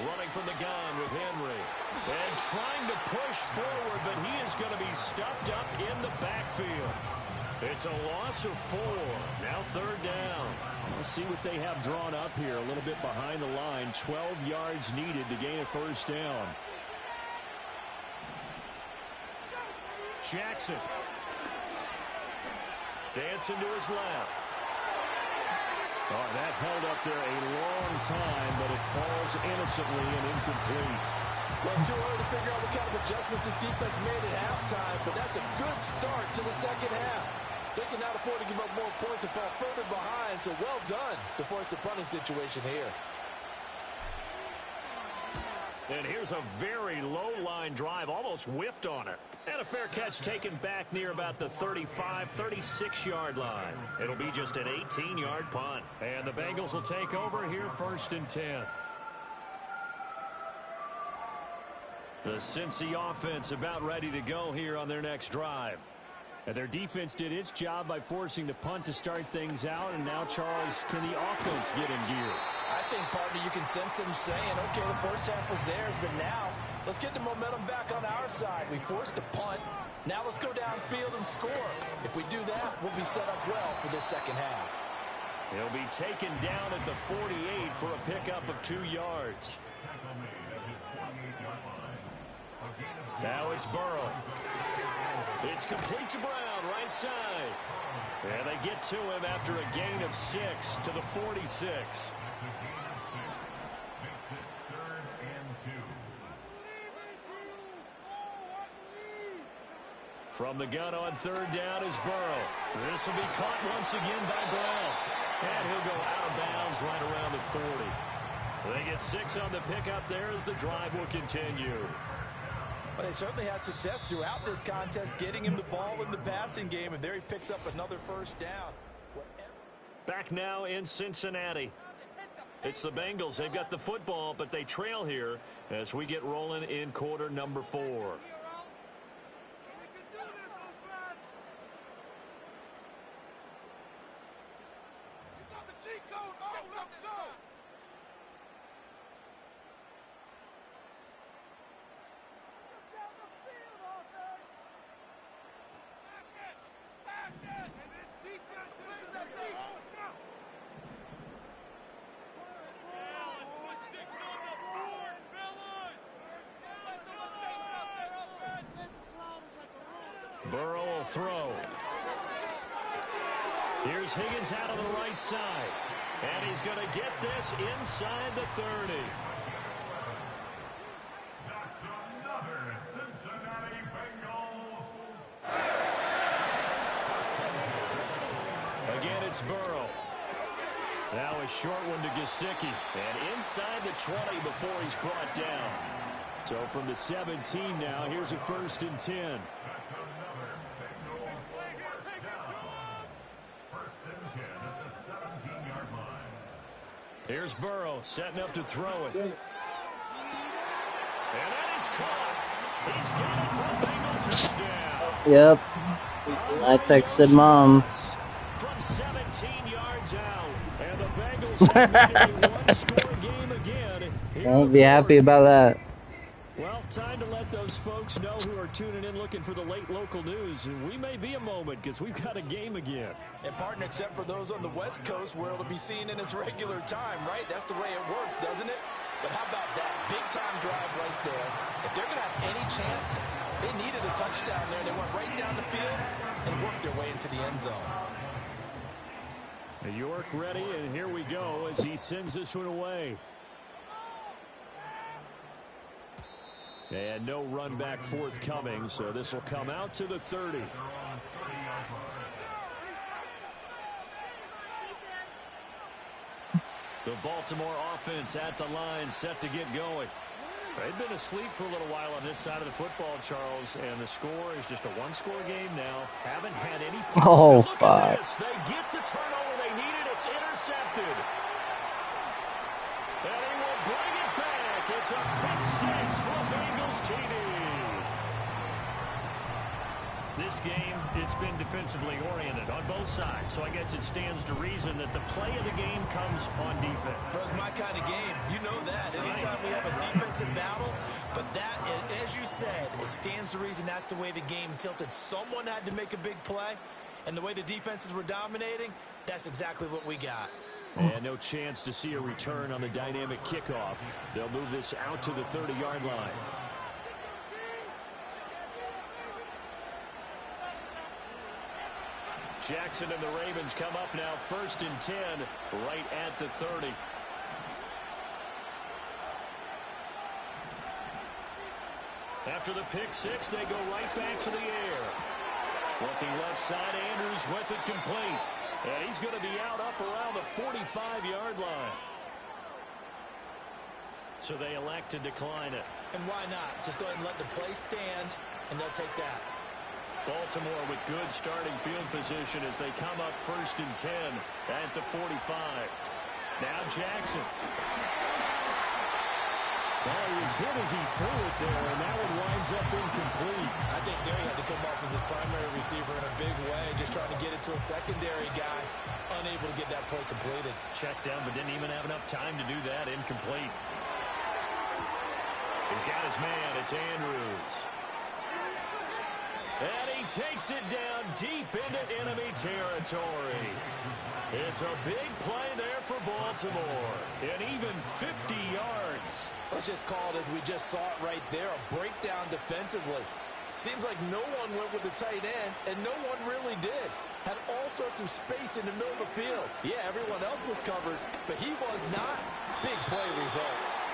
Running from the gun with Henry. And trying to push forward, but he is going to be stuffed up in the backfield. It's a loss of 4. Now 3rd down. Let's see what they have drawn up here. A little bit behind the line. 12 yards needed to gain a 1st down. Jackson. Dancing to his left. Oh, that held up there a long time, but it falls innocently and incomplete. Well, it's too early to figure out what kind of adjustments this defense made at halftime, but that's a good start to the second half. They can not afford to give up more points and fall further behind, so well done to force the punting situation here. And here's a very low-line drive, almost whiffed on it. And a fair catch taken back near about the 35, 36-yard line. It'll be just an 18-yard punt. And the Bengals will take over here 1st and 10. The Cincy offense about ready to go here on their next drive. And their defense did its job by forcing the punt to start things out. And now, Charles, can the offense get in gear? I think, partner, you can sense them saying, okay, the first half was theirs, but now let's get the momentum back on our side. We forced a punt. Now let's go downfield and score. If we do that, we'll be set up well for this second half. He'll be taken down at the 48 for a pickup of 2 yards. Now it's Burrow. It's complete to Brown, right side. And they get to him after a gain of 6 to the 46. From the gun on 3rd down is Burrow. This will be caught once again by Brown. And he'll go out of bounds right around the 40. They get 6 on the pickup there as the drive will continue. But they certainly had success throughout this contest, getting him the ball in the passing game, and there he picks up another 1st down. Back now in Cincinnati. It's the Bengals. They've got the football, but they trail here as we get rolling in quarter number 4. Burrow will throw. Here's Higgins out on the right side. And he's going to get this inside the 30. That's another Cincinnati Bengals. Again, it's Burrow. Now a short one to Gesicki. And inside the 20 before he's brought down. So from the 17 now, here's a 1st and 10. Here's Burrow setting up to throw it. And that is caught. He's got it for a Bengal touchdown. Yep. I texted Mom. From 17 yards out. And the Bengals have made a one-score game again. Won't be happy about that. Well, time to let those folks know who are tuning in looking for the late local news. And we may be a moment because we've got a game again. And, partner, except for those on the West Coast where it'll be seen in its regular time, right? That's the way it works, doesn't it? But how about that? Big-time drive right there. If they're going to have any chance, they needed a touchdown there. They went right down the field and worked their way into the end zone. York ready, and here we go as he sends this one away. And no run back forthcoming, so this will come out to the 30. The Baltimore offense at the line, set to get going. They've been asleep for a little while on this side of the football, Charles, and the score is just a one-score game now. Haven't had any. Oh, Look at fuck. this. They get the turnover they needed. It's intercepted. And he will bring it back. It's a pick six for Bengals TV. This game, it's been defensively oriented on both sides, so I guess it stands to reason that the play of the game comes on defense. So it's my kind of game. You know that. Anytime we have a defensive battle, but that, as you said, it stands to reason that's the way the game tilted. Someone had to make a big play, and the way the defenses were dominating, that's exactly what we got. And no chance to see a return on the dynamic kickoff. They'll move this out to the 30-yard line. Jackson and the Ravens come up now 1st and 10 right at the 30. After the pick six, they go right back to the air. Looking left side, Andrews with it complete. And he's going to be out up around the 45-yard line. So they elect to decline it. And why not? Just go ahead and let the play stand, and they'll take that. Baltimore with good starting field position as they come up 1st and 10 at the 45. Now Jackson. Well, he was hit as he threw it there, and that one winds up incomplete. I think there he had to come off with his primary receiver in a big way, just trying to get it to a secondary guy, unable to get that play completed. Checked down, but didn't even have enough time to do that. Incomplete. He's got his man. It's Andrews. And he takes it down deep into enemy territory. It's a big play there for Baltimore. And even 50 yards. Let's just call it as we just saw it right there, a breakdown defensively. Seems like no one went with the tight end, and no one really did. Had all sorts of space in the middle of the field. Yeah, everyone else was covered, but he was not. Big play results.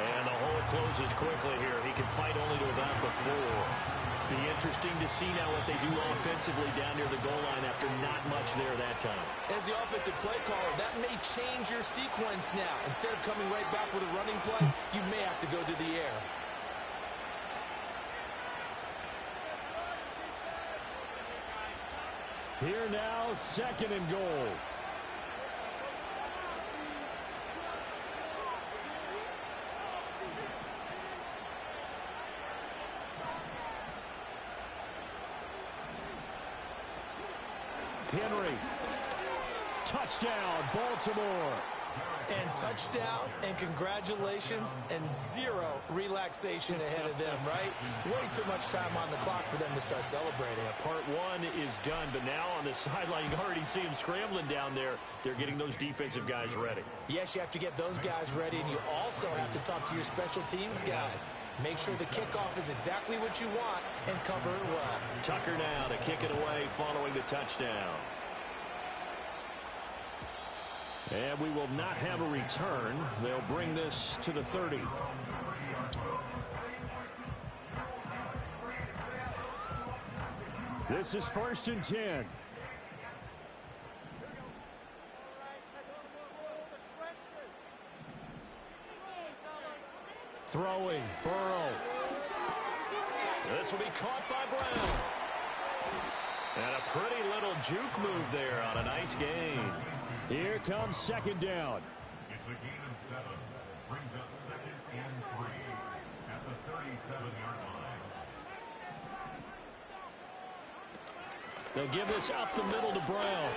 And the hole closes quickly here. He can fight only to about the 4. Be interesting to see now what they do offensively down near the goal line after not much there that time. As the offensive play caller, that may change your sequence now. Instead of coming right back with a running play, you may have to go to the air. Here now, 2nd and goal. Henry. Touchdown, Baltimore. And touchdown, and congratulations, and 0 relaxation ahead of them, right? Way too much time on the clock for them to start celebrating. Part 1 is done, but now on the sideline, you can already see him scrambling down there. They're getting those defensive guys ready. Yes, you have to get those guys ready, and you also have to talk to your special teams guys. Make sure the kickoff is exactly what you want and cover it well. Tucker now to kick it away following the touchdown. And we will not have a return. They'll bring this to the 30. This is 1st and 10. Throwing, Burrow. This will be caught by Brown. And a pretty little juke move there on a nice gain. Here comes 2nd down. It's a gain of 7. Brings up 2nd and 3 at the 37-yard line. They'll give this up the middle to Brown.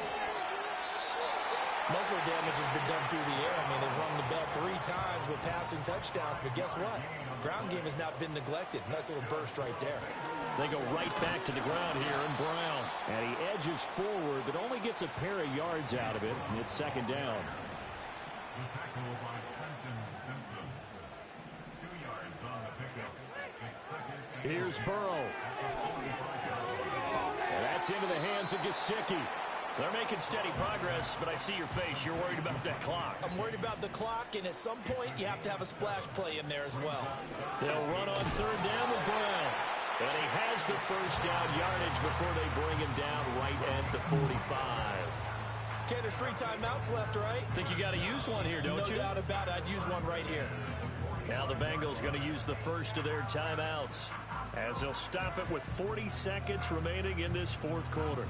Most of the damage has been done through the air. I mean, they've rung the bell 3 times with passing touchdowns, but guess what? Ground game has not been neglected. Nice little burst right there. They go right back to the ground here, and Brown. And he edges forward, but only gets a pair of yards out of it. And it's 2nd down. The tackle by Trenton Simpson. 2 yards on the pickup. Here's Burrow. And that's into the hands of Gesicki. They're making steady progress, but I see your face. You're worried about that clock. I'm worried about the clock, and at some point, you have to have a splash play in there as well. They'll run on third down with Brown. And he has the first down yardage before they bring him down right at the 45. Okay, there's 3 timeouts left, right? Think you got to use one here, don't you? No doubt about it. I'd use one right here. Now the Bengals going to use the first of their timeouts as they'll stop it with 40 seconds remaining in this fourth quarter.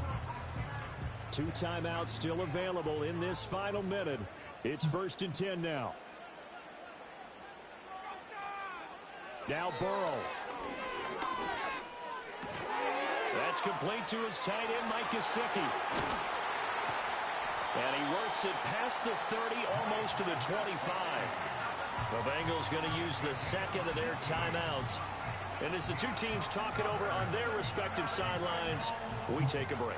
2 timeouts still available in this final minute. It's 1st and 10 now. Now Burrow. That's complete to his tight end, Mike Gesicki. And he works it past the 30, almost to the 25. The Bengals going to use the second of their timeouts. And as the two teams talk it over on their respective sidelines, we take a break.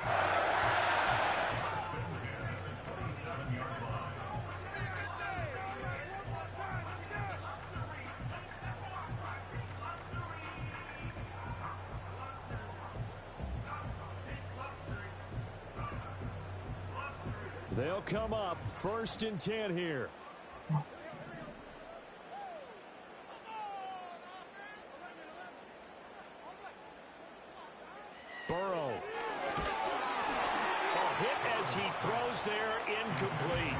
They'll come up 1st and 10 here. Burrow. A hit as he throws there, incomplete.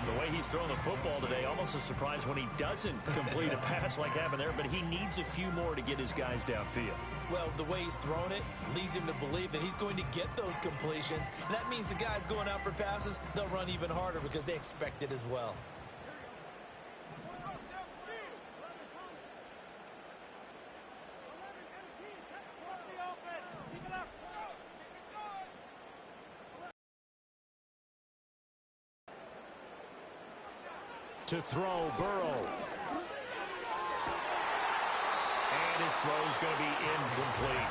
The way he's throwing the football today, almost a surprise when he doesn't complete a pass like happened there, but he needs a few more to get his guys downfield. Well, the way he's thrown it leads him to believe that he's going to get those completions. And that means the guys going out for passes, they'll run even harder because they expect it as well. To throw, Burrow. And his throw is going to be incomplete.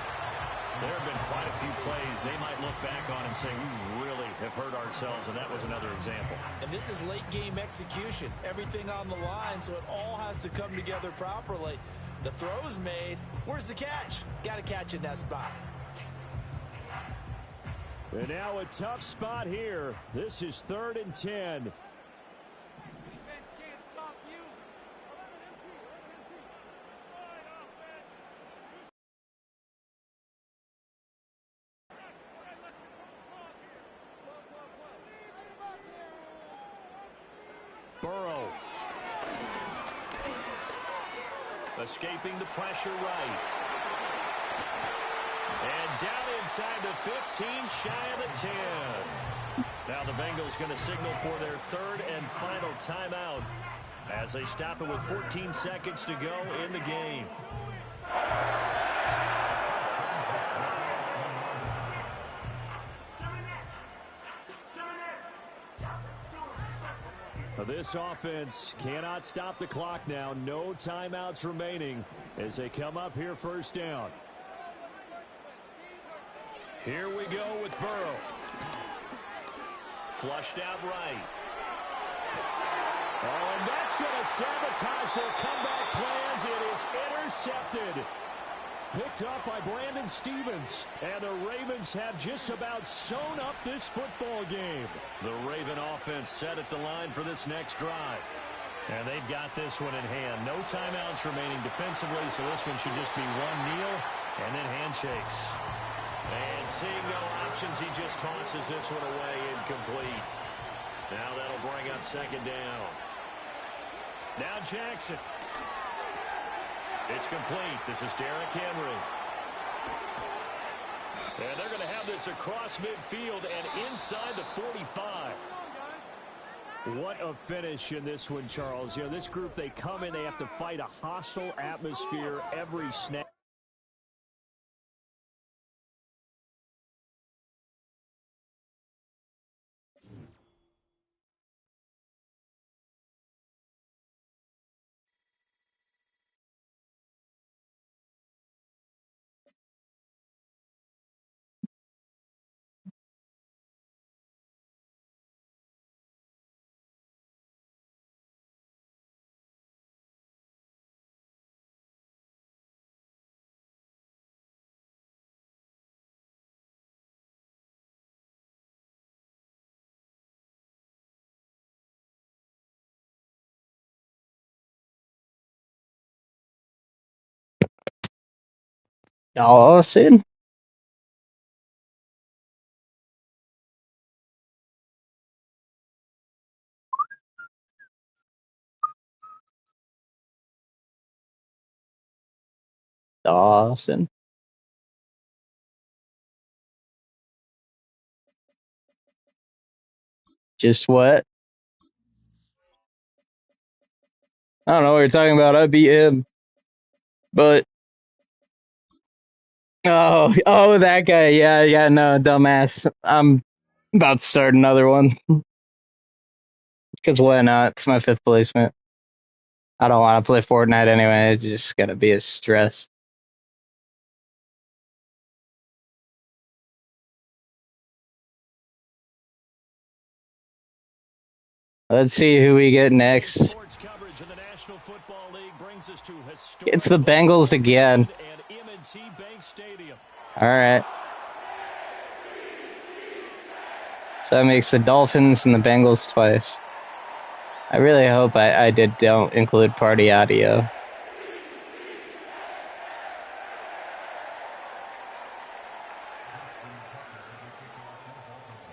There have been quite a few plays they might look back on and say, we really have hurt ourselves, and that was another example. And this is late-game execution. Everything on the line, so it all has to come together properly. The throw's made. Where's the catch? Got to catch in that spot. And now a tough spot here. This is 3rd and 10. Burrow. Escaping the pressure right. And down inside the 15, shy of the 10. Now the Bengals going to signal for their 3rd and final timeout as they stop it with 14 seconds to go in the game. This offense cannot stop the clock now. No timeouts remaining as they come up here 1st down. Here we go with Burrow. Flushed out right. Oh, and that's going to sabotage their comeback plans. It is intercepted. Picked up by Brandon Stevens. And the Ravens have just about sewn up this football game. The Raven offense set at the line for this next drive. And they've got this one in hand. No timeouts remaining defensively, so this one should just be one kneel and then handshakes. And seeing no options, he just tosses this one away incomplete. Now that'll bring up 2nd down. Now Jackson. It's complete. This is Derrick Henry. And they're going to have this across midfield and inside the 45. What a finish in this one, Charles. You know, this group, they come in, they have to fight a hostile atmosphere every snap. Dawson. Dawson. Just what? I don't know what you're talking about. I beat him. But oh, that guy. Yeah, no, dumbass. I'm about to start another one. Because why not? It's my 5th placement. I don't want to play Fortnite anyway. It's just gonna be a stress. Let's see who we get next. It's the Bengals again. All right. So that makes the Dolphins and the Bengals twice. I really hope I don't include party audio.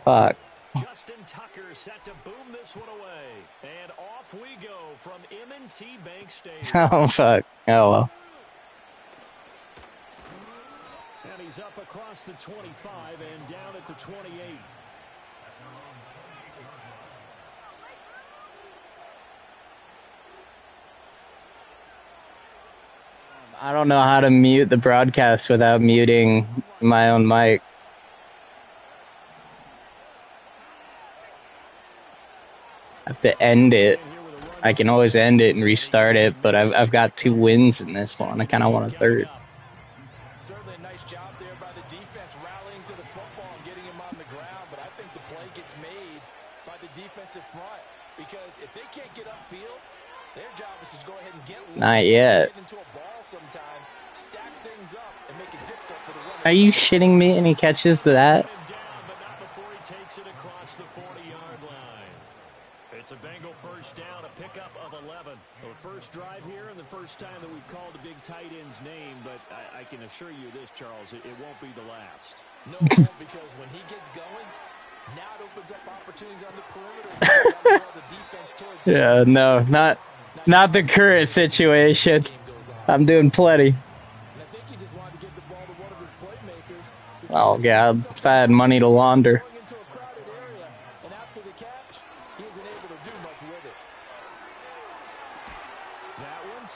Fuck. Justin Tucker set to boom this one away. And off we go from M&T Bank Stadium. Oh, fuck. Oh, well. And he's up across the 25 and down at the 28. I don't know how to mute the broadcast without muting my own mic. I have to end it. I can always end it and restart it, but I've got 2 wins in this one. I kind of want a 3rd. Certainly a nice job there by the defense rallying to the football and getting him on the ground, but I think the play gets made by the defensive front because if they can't get upfield, their job is to go ahead and get Not yet. into a ball sometimes, stack things up, and make it difficult for the run. Are you shitting me? And he catches that? It's a Bengal first down, a pickup of 11. Well, first drive here and the first time that we've called a big tight end's name, but I can assure you this, Charles, it won't be the last. No, because when he gets going, now it opens up opportunities on the perimeter. The defense towards Yeah, no, not the current situation. I'm doing plenty. Oh, God, if I had money to launder.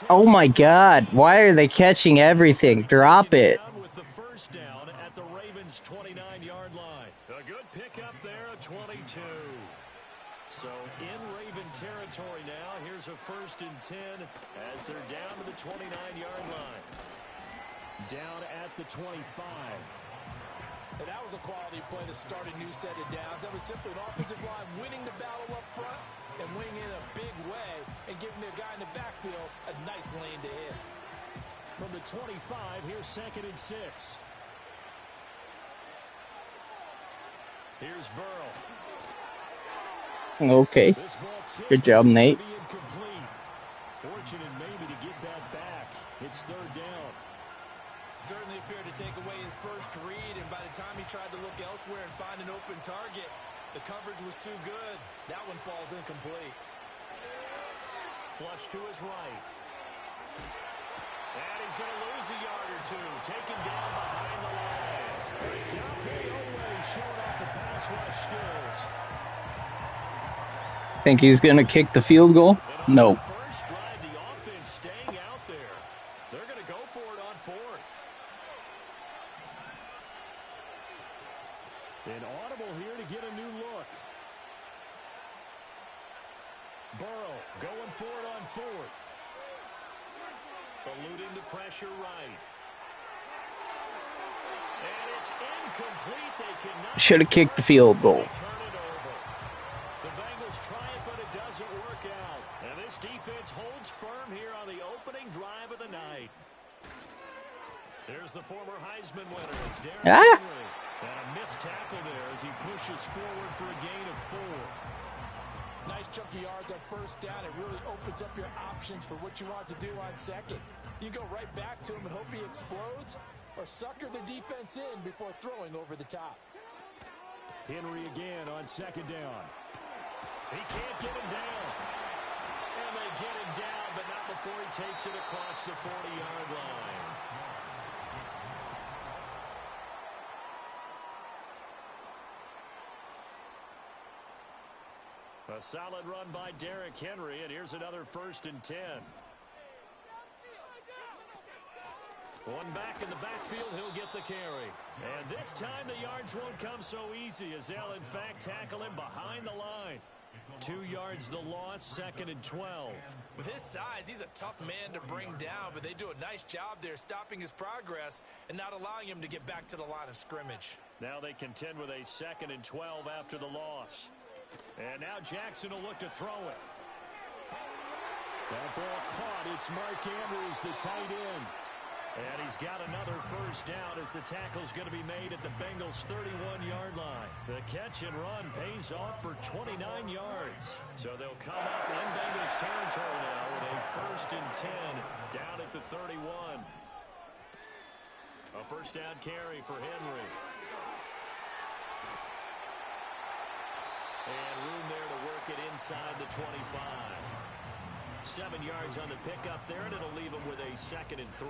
Oh, my God. Why are they catching everything? Drop it. With the first down at the Ravens' 29-yard line. A good pickup there at 22. So in Raven territory now. Here's a 1st and 10 as they're down to the 29-yard line. Down at the 25. And that was a quality play to start a new set of downs. That was simply an offensive line winning the battle up front and winning in a big way and giving their guy in the backfield a nice lane to hit. From the 25, here's 2nd and 6. Here's Burrow. Okay. Good job, Nate. Fortunate maybe to get that back. It's 3rd down. Certainly appeared to take away his first read, and by the time he tried to look elsewhere and find an open target, the coverage was too good. That one falls incomplete. Flush to his right. And he's going to lose a yard or 2. Taken down behind the line. Dafe Oweh showing off the pass rush skills. Think he's going to kick the field goal? No. First drive, the offense staying out there. They're going to go for it on 4th. An audible here to get a new look. Burrow going for it on 4th. Eluding the pressure right. And it's incomplete. They cannot. Should have kicked the field goal. Turn it over. The Bengals try it, but it doesn't work out. And this defense holds firm here on the opening drive of the night. There's the former Heisman winner. It's Derrick Henry. And a missed tackle there as he pushes forward for a gain of 4. Nice chunky yards on 1st down. It really opens up your options for what you want to do on 2nd. You go right back to him and hope he explodes, or sucker the defense in before throwing over the top. Henry again on second down. He can't get him down. And they get him down, but not before he takes it across the 40-yard line. A solid run by Derrick Henry, and here's another 1st and 10. One back in the backfield, he'll get the carry. And this time the yards won't come so easy as they'll, in fact, tackle him behind the line. 2 yards the loss, 2nd and 12. With his size, he's a tough man to bring down, but they do a nice job there stopping his progress and not allowing him to get back to the line of scrimmage. Now they contend with a 2nd and 12 after the loss. And now Jackson will look to throw it. That ball caught. It's Mark Andrews, the tight end. And he's got another 1st down as the tackle's going to be made at the Bengals' 31-yard line. The catch and run pays off for 29 yards. So they'll come up in Bengals territory now with a 1st and 10 down at the 31. A 1st down carry for Henry. And room there to work it inside the 25. 7 yards on the pickup there, and it'll leave him with a 2nd and 3.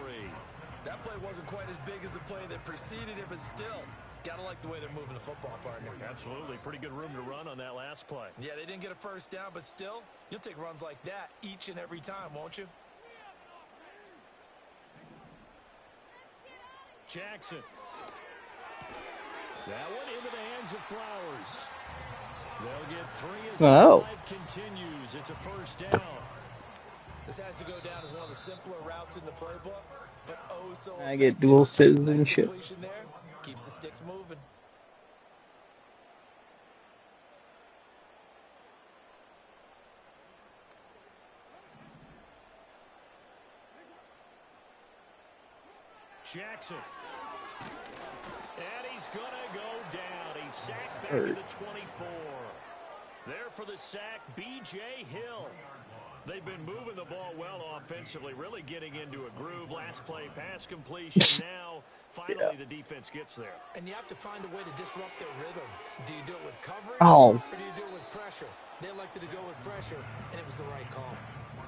That play wasn't quite as big as the play that preceded it, but still, gotta like the way they're moving the football, partner. Absolutely. Pretty good room to run on that last play. Yeah, they didn't get a 1st down, but still, you'll take runs like that each and every time, won't you? Jackson. That one into the hands of Flowers. They'll get 3 as the drive continues. It's a 1st down. This has to go down as one of the simpler routes in the playbook, but oh so I get dual citizenship. Nice there. Keeps the sticks moving. Jackson. And he's going to go down. He's sacked back to the 24. There for the sack, B.J. Hill. They've been moving the ball well offensively, really getting into a groove. Last play, pass completion. Now, finally, the defense gets there. And you have to find a way to disrupt their rhythm. Do you do it with coverage or do you do it with pressure? They elected to go with pressure, and it was the right call.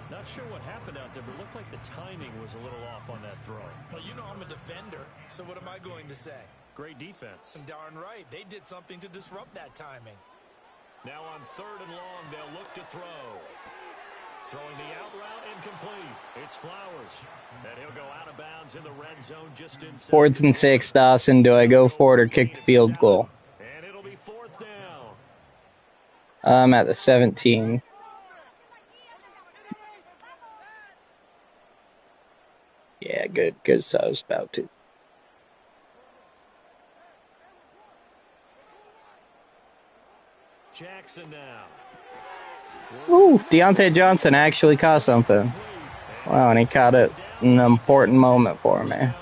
Not sure what happened out there, but it looked like the timing was a little off on that throw. Well, you know I'm a defender, so what am I going to say? Great defense. Darn right. They did something to disrupt that timing. Now on 3rd and long, they'll look to throw. Throwing the out route incomplete. It's Flowers. And he'll go out of bounds in the red zone just inside. 4th and 6, Dawson. Do I go for it or kick the field goal? And it'll be 4th down. I'm at the 17. Yeah, good. So I was about to. Jackson now. Ooh, Deontay Johnson actually caught something. Wow, and he caught it in an important moment for me. They're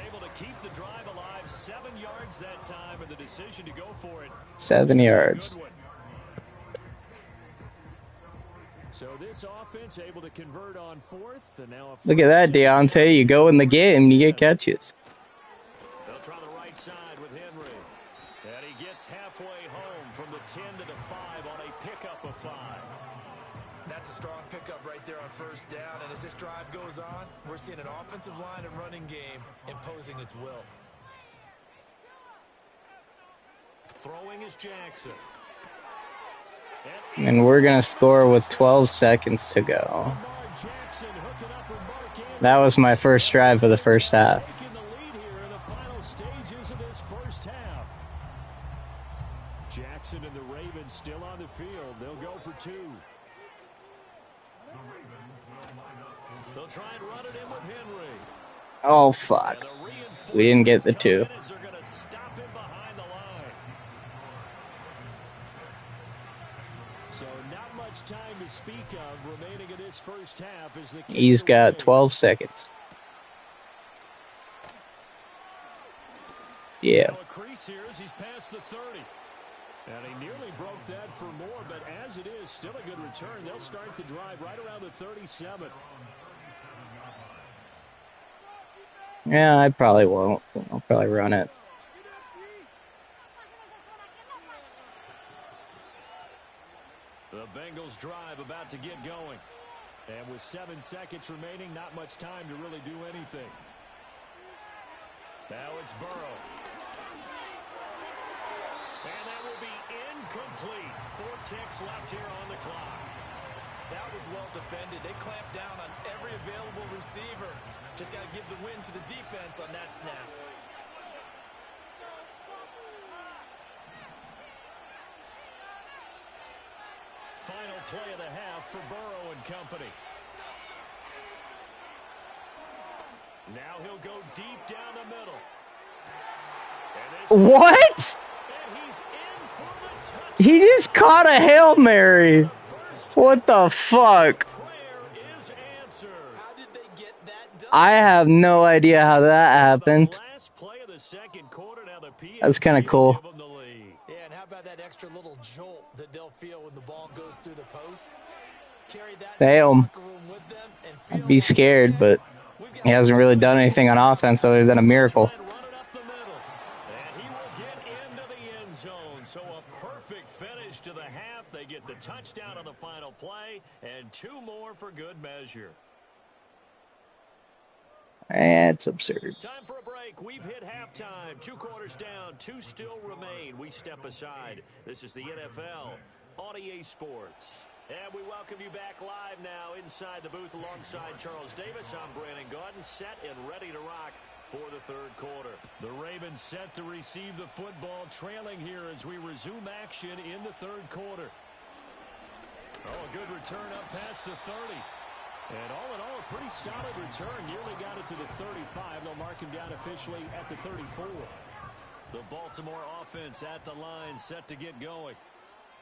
able to keep the drive alive. 7 yards that time, and the decision to go for it. 7 yards. So this offense able to convert on 4th, and now Look at that, Deontay. You go in the game, you get catches. They'll try the right side with Henry. And he gets halfway home from the 10 to the 5 on a pickup of 5. That's a strong pickup right there on 1st down, and as this drive goes on, we're seeing an offensive line and running game imposing its will. Throwing is Jackson. And we're going to score with 12 seconds to go. That was my first drive of the first half. Taking the lead here in the final stages of this first half. Jackson and the Ravens still on the field. They'll go for 2. They'll try and run it in with Henry. Oh, fuck. We didn't get the 2. So not much time to speak of remaining in this first half as the He's got 12 seconds. Yeah. Crease here as he's past the 30. And he nearly broke that for more, but as it is, still a good return. They'll start the drive right around the 37. Yeah, I probably won't. I'll probably run it. The Bengals drive about to get going. And with 7 seconds remaining, not much time to really do anything. Now it's Burrow. And that will be incomplete. 4 ticks left here on the clock. That was well defended. They clamped down on every available receiver. Just got to give the win to the defense on that snap. Final play of the half for Burrow and company. Now he'll go deep down the middle. What? And he's in for the touchdown. He just caught a Hail Mary. What the fuck? Prayer is answered. How did they get that done? I have no idea how that happened. Last play of the second quarter. Now the That's kind of cool. give them the lead. Yeah, and how about that extra little jolt that they'll feel when the ball goes through the post? Carry that to the Damn. locker room with them and feel I'd be like, scared, okay, but we've got he hasn't really done anything on offense other than a miracle. Try and run it up the middle. And he will get into the end zone. So a perfect finish to the half. They get the touchdown on the final play, and 2 more for good measure. It's absurd. Time for a break. We've hit halftime. 2 quarters down. 2 still remain. We step aside. This is the NFL on EA Sports. And we welcome you back live now inside the booth alongside Charles Davis. I'm Brandon Gaudin, set and ready to rock for the third quarter. The Ravens set to receive the football, trailing here as we resume action in the third quarter. Oh, a good return up past the 30. And all in all, a pretty solid return. Nearly got it to the 35. They'll mark him down officially at the 34. The Baltimore offense at the line, set to get going.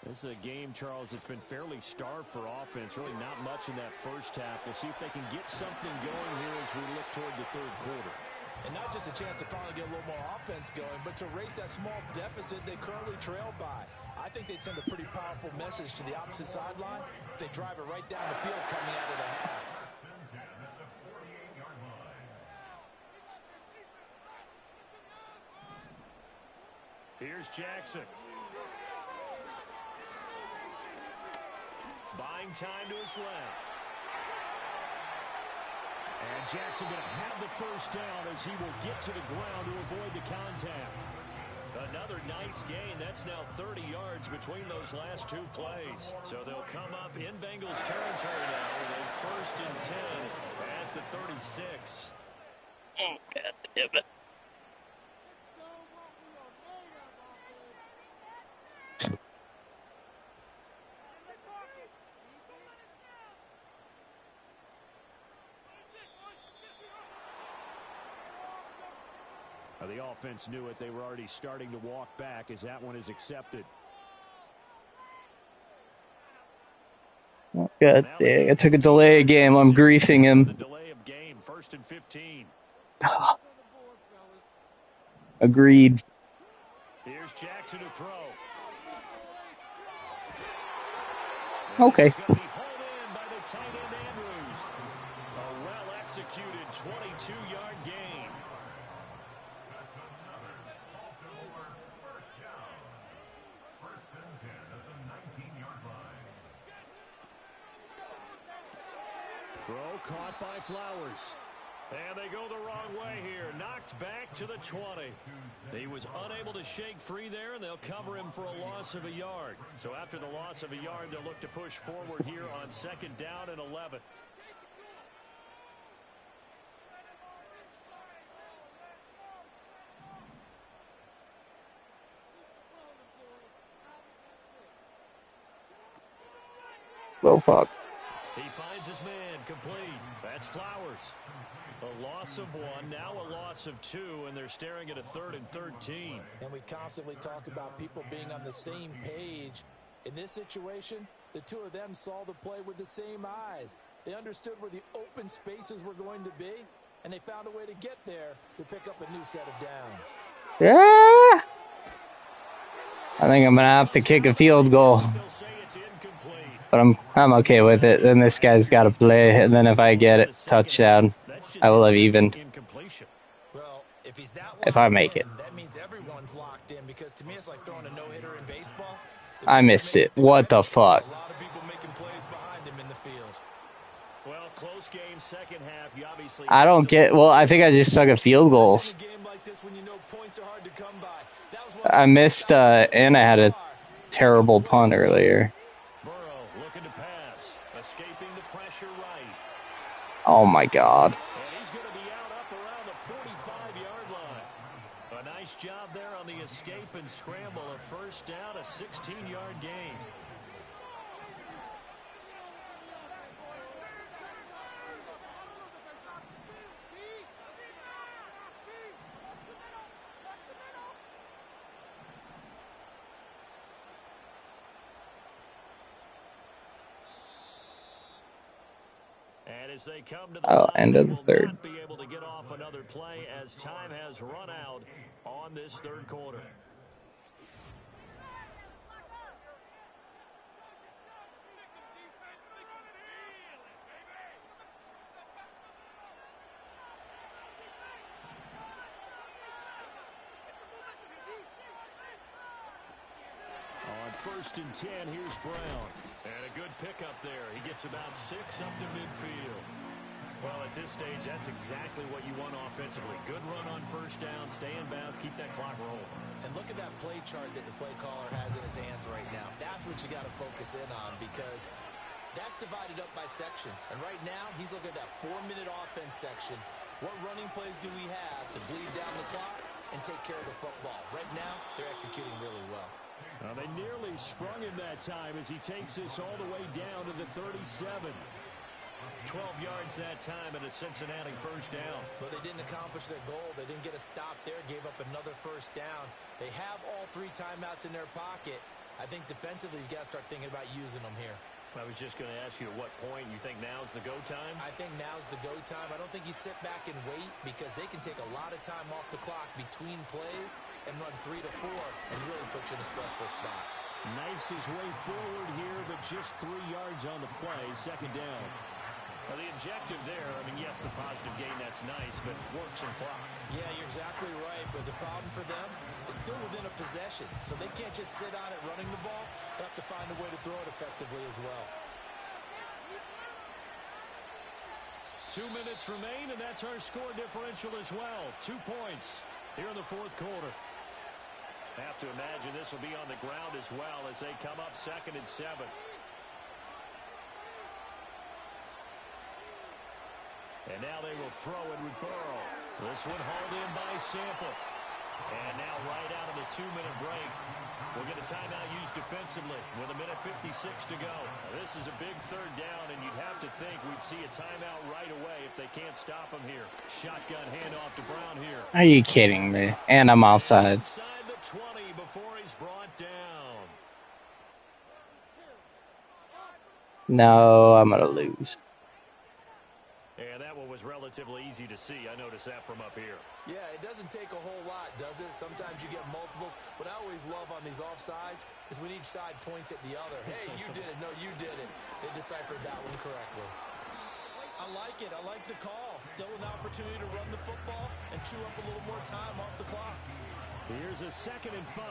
This is a game, Charles, that's been fairly starved for offense. Really not much in that first half. We'll see if they can get something going here as we look toward the third quarter. And not just a chance to finally get a little more offense going, but to erase that small deficit they currently trailed by. I think they'd send a pretty powerful message to the opposite sideline if they drive it right down the field coming out of the half. Here's Jackson. Buying time to his left. And Jackson going to have the first down as he will get to the ground to avoid the contact. Another nice gain. That's now 30 yards between those last 2 plays. So they'll come up in Bengals territory now with a 1st and 10 at the 36. Oh, God damn it. The offense knew it. They were already starting to walk back as that one is accepted. Oh, God dang, I took a delay game. I'm griefing him. The delay of game, 1st and 15. Agreed. Here's Jackson to throw. Okay. This is going to be hauled in by the tight end Andrews. A well-executed 22-yard gain. Throw caught by Flowers. And they go the wrong way here. Knocked back to the 20. He was unable to shake free there, and they'll cover him for a loss of a yard. So after the loss of a yard, they'll look to push forward here on 2nd down and 11. Oh, fuck. He finds his man complete. That's Flowers. A loss of 1, now a loss of 2, and they're staring at a 3rd and 13. And we constantly talk about people being on the same page. In this situation, the 2 of them saw the play with the same eyes. They understood where the open spaces were going to be, and they found a way to get there to pick up a new set of downs. Yeah. I think I'm going to have to kick a field goal. They'll say it's incomplete. But I'm okay with it. Then this guy's got to play, and then if I get it, touchdown, I will have even. Incompletion. If he's that if I locked make it. in, that means everyone's locked in, because to me it's like throwing a no-hitter in baseball. The I pitcher missed may it. get the What the credit, fuck? but a lot of people making plays behind him in the field. Well, close game, second half. You obviously I don't get. Well, I think I just suck at field goals. Especially in a game like this when you know points are hard to come by. That was one I of the missed, biggest opportunities and I had so a far. terrible punt earlier. Burrow looking to pass, escaping the pressure right. Oh my god. And he's going to be out up around the 45-yard line. A nice job there on the escape and scramble. A first down, a 16-yard gain. And as they come to the line, End of the they will third. not be able to get off another play as time has run out on this third quarter. On 1st and 10, here's Brown. And a good pickup there. He gets about 6 up to midfield. Well, at this stage, that's exactly what you want offensively. Good run on first down, stay in bounds, keep that clock rolling. And look at that play chart that the play caller has in his hands right now. That's what you got to focus in on, because that's divided up by sections. And right now, he's looking at that 4-minute offense section. What running plays do we have to bleed down the clock and take care of the football? Right now, they're executing really well. Well, they nearly sprung him that time as he takes this all the way down to the 37. 12 yards that time and a Cincinnati first down. But they didn't accomplish their goal. They didn't get a stop there, gave up another first down. They have all 3 timeouts in their pocket. I think defensively, you got to start thinking about using them here. I was just going to ask you at what point you think now's the go time? I think now's the go time. I don't think you sit back and wait, because they can take a lot of time off the clock between plays and run 3 to 4 and really put you in a stressful spot. Knifes his way forward here, but just 3 yards on the play, second down. Well, the objective there, I mean, yes, the positive gain, that's nice, but works and clock. Yeah, you're exactly right, but the problem for them is still within a possession, so they can't just sit on it running the ball. They have to find a way to throw it effectively as well. 2 minutes remain, and that's our score differential as well. 2 points here in the fourth quarter. I have to imagine this will be on the ground as well as they come up 2nd and 7. And now they will throw it with Burrow. This one hauled in by Sample. And now right out of the 2-minute break, we'll get a timeout used defensively with 1:56 to go. Now, this is a big third down, and you'd have to think we'd see a timeout right away if they can't stop him here. Shotgun handoff to Brown here. Are you kidding me? And I'm offside. Inside the 20 before he's brought down. No, I'm gonna lose. And that one was relatively easy to see. I noticed that from up here. Yeah, it doesn't take a whole lot, does it? Sometimes you get multiples. What I always love on these offsides is when each side points at the other. Hey, you did it. No, you did it. They deciphered that one correctly. I like it. I like the call. Still an opportunity to run the football and chew up a little more time off the clock. Here's a 2nd and 5.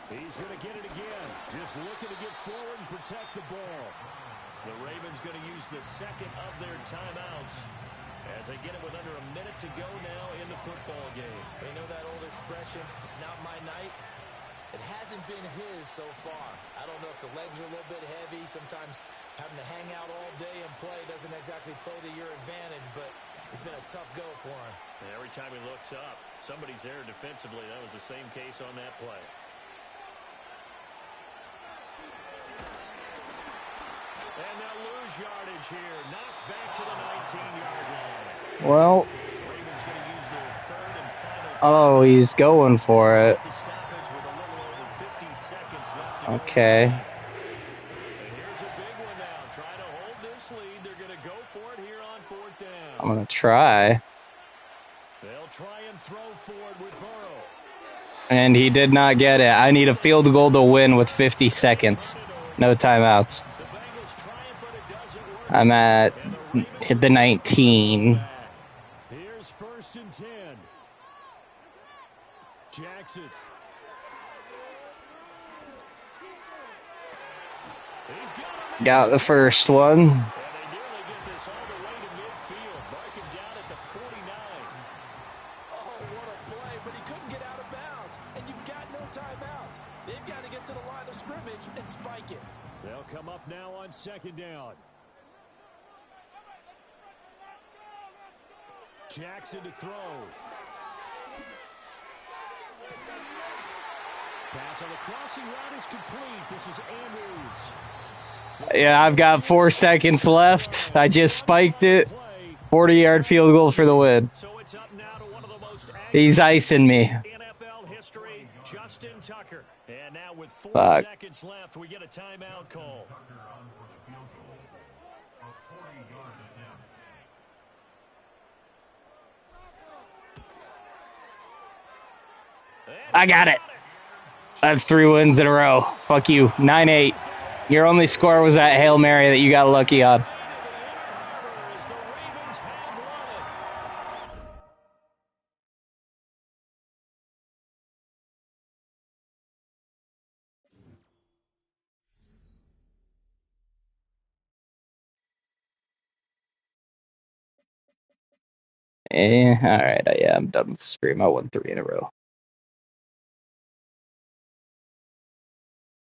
He's going to get it again. Just looking to get forward and protect the ball. The Ravens going to use the 2nd of their timeouts as they get it with under a minute to go now in the football game. You know that old expression, it's not my night? It hasn't been his so far. I don't know if the legs are a little bit heavy. Sometimes having to hang out all day and play doesn't exactly play to your advantage, but it's been a tough go for him. And every time he looks up, somebody's there defensively. That was the same case on that play. And they'll lose yardage here. Knocked back to the 19-yard line. Well. Ravens going to use their 3rd and final. Oh, he's going for it. The stoppage with a little over 50 seconds left to Okay. go. And here's a big one now. Trying to hold this lead. They're going to go for it here on 4th down. I'm gonna try. They'll try and throw forward with Burrow. And he did not get it. I need a field goal to win with 50 seconds. No timeouts. I'm at the 19. Here's 1st and 10. Jackson. Got the first one. And they nearly get this all the way to midfield. Mark him down at the 49. Oh, what a play, but he couldn't get out of bounds. And you've got no timeouts. They've got to get to the line of scrimmage and spike it. They'll come up now on 2nd down. Jackson to throw. Pass on the crossing route is complete. This is Andrews. Yeah, I've got 4 seconds left. I just spiked it. 40-yard field goal for the win. So it's up now to one of the most He's icing me. NFL history, Justin Tucker. And now with 4 Fuck. seconds left, we get a timeout call. I got it. I have 3 wins in a row. Fuck you. 9-8. Your only score was that Hail Mary that you got lucky on. All right. Yeah, I'm done with the stream. I won 3 in a row.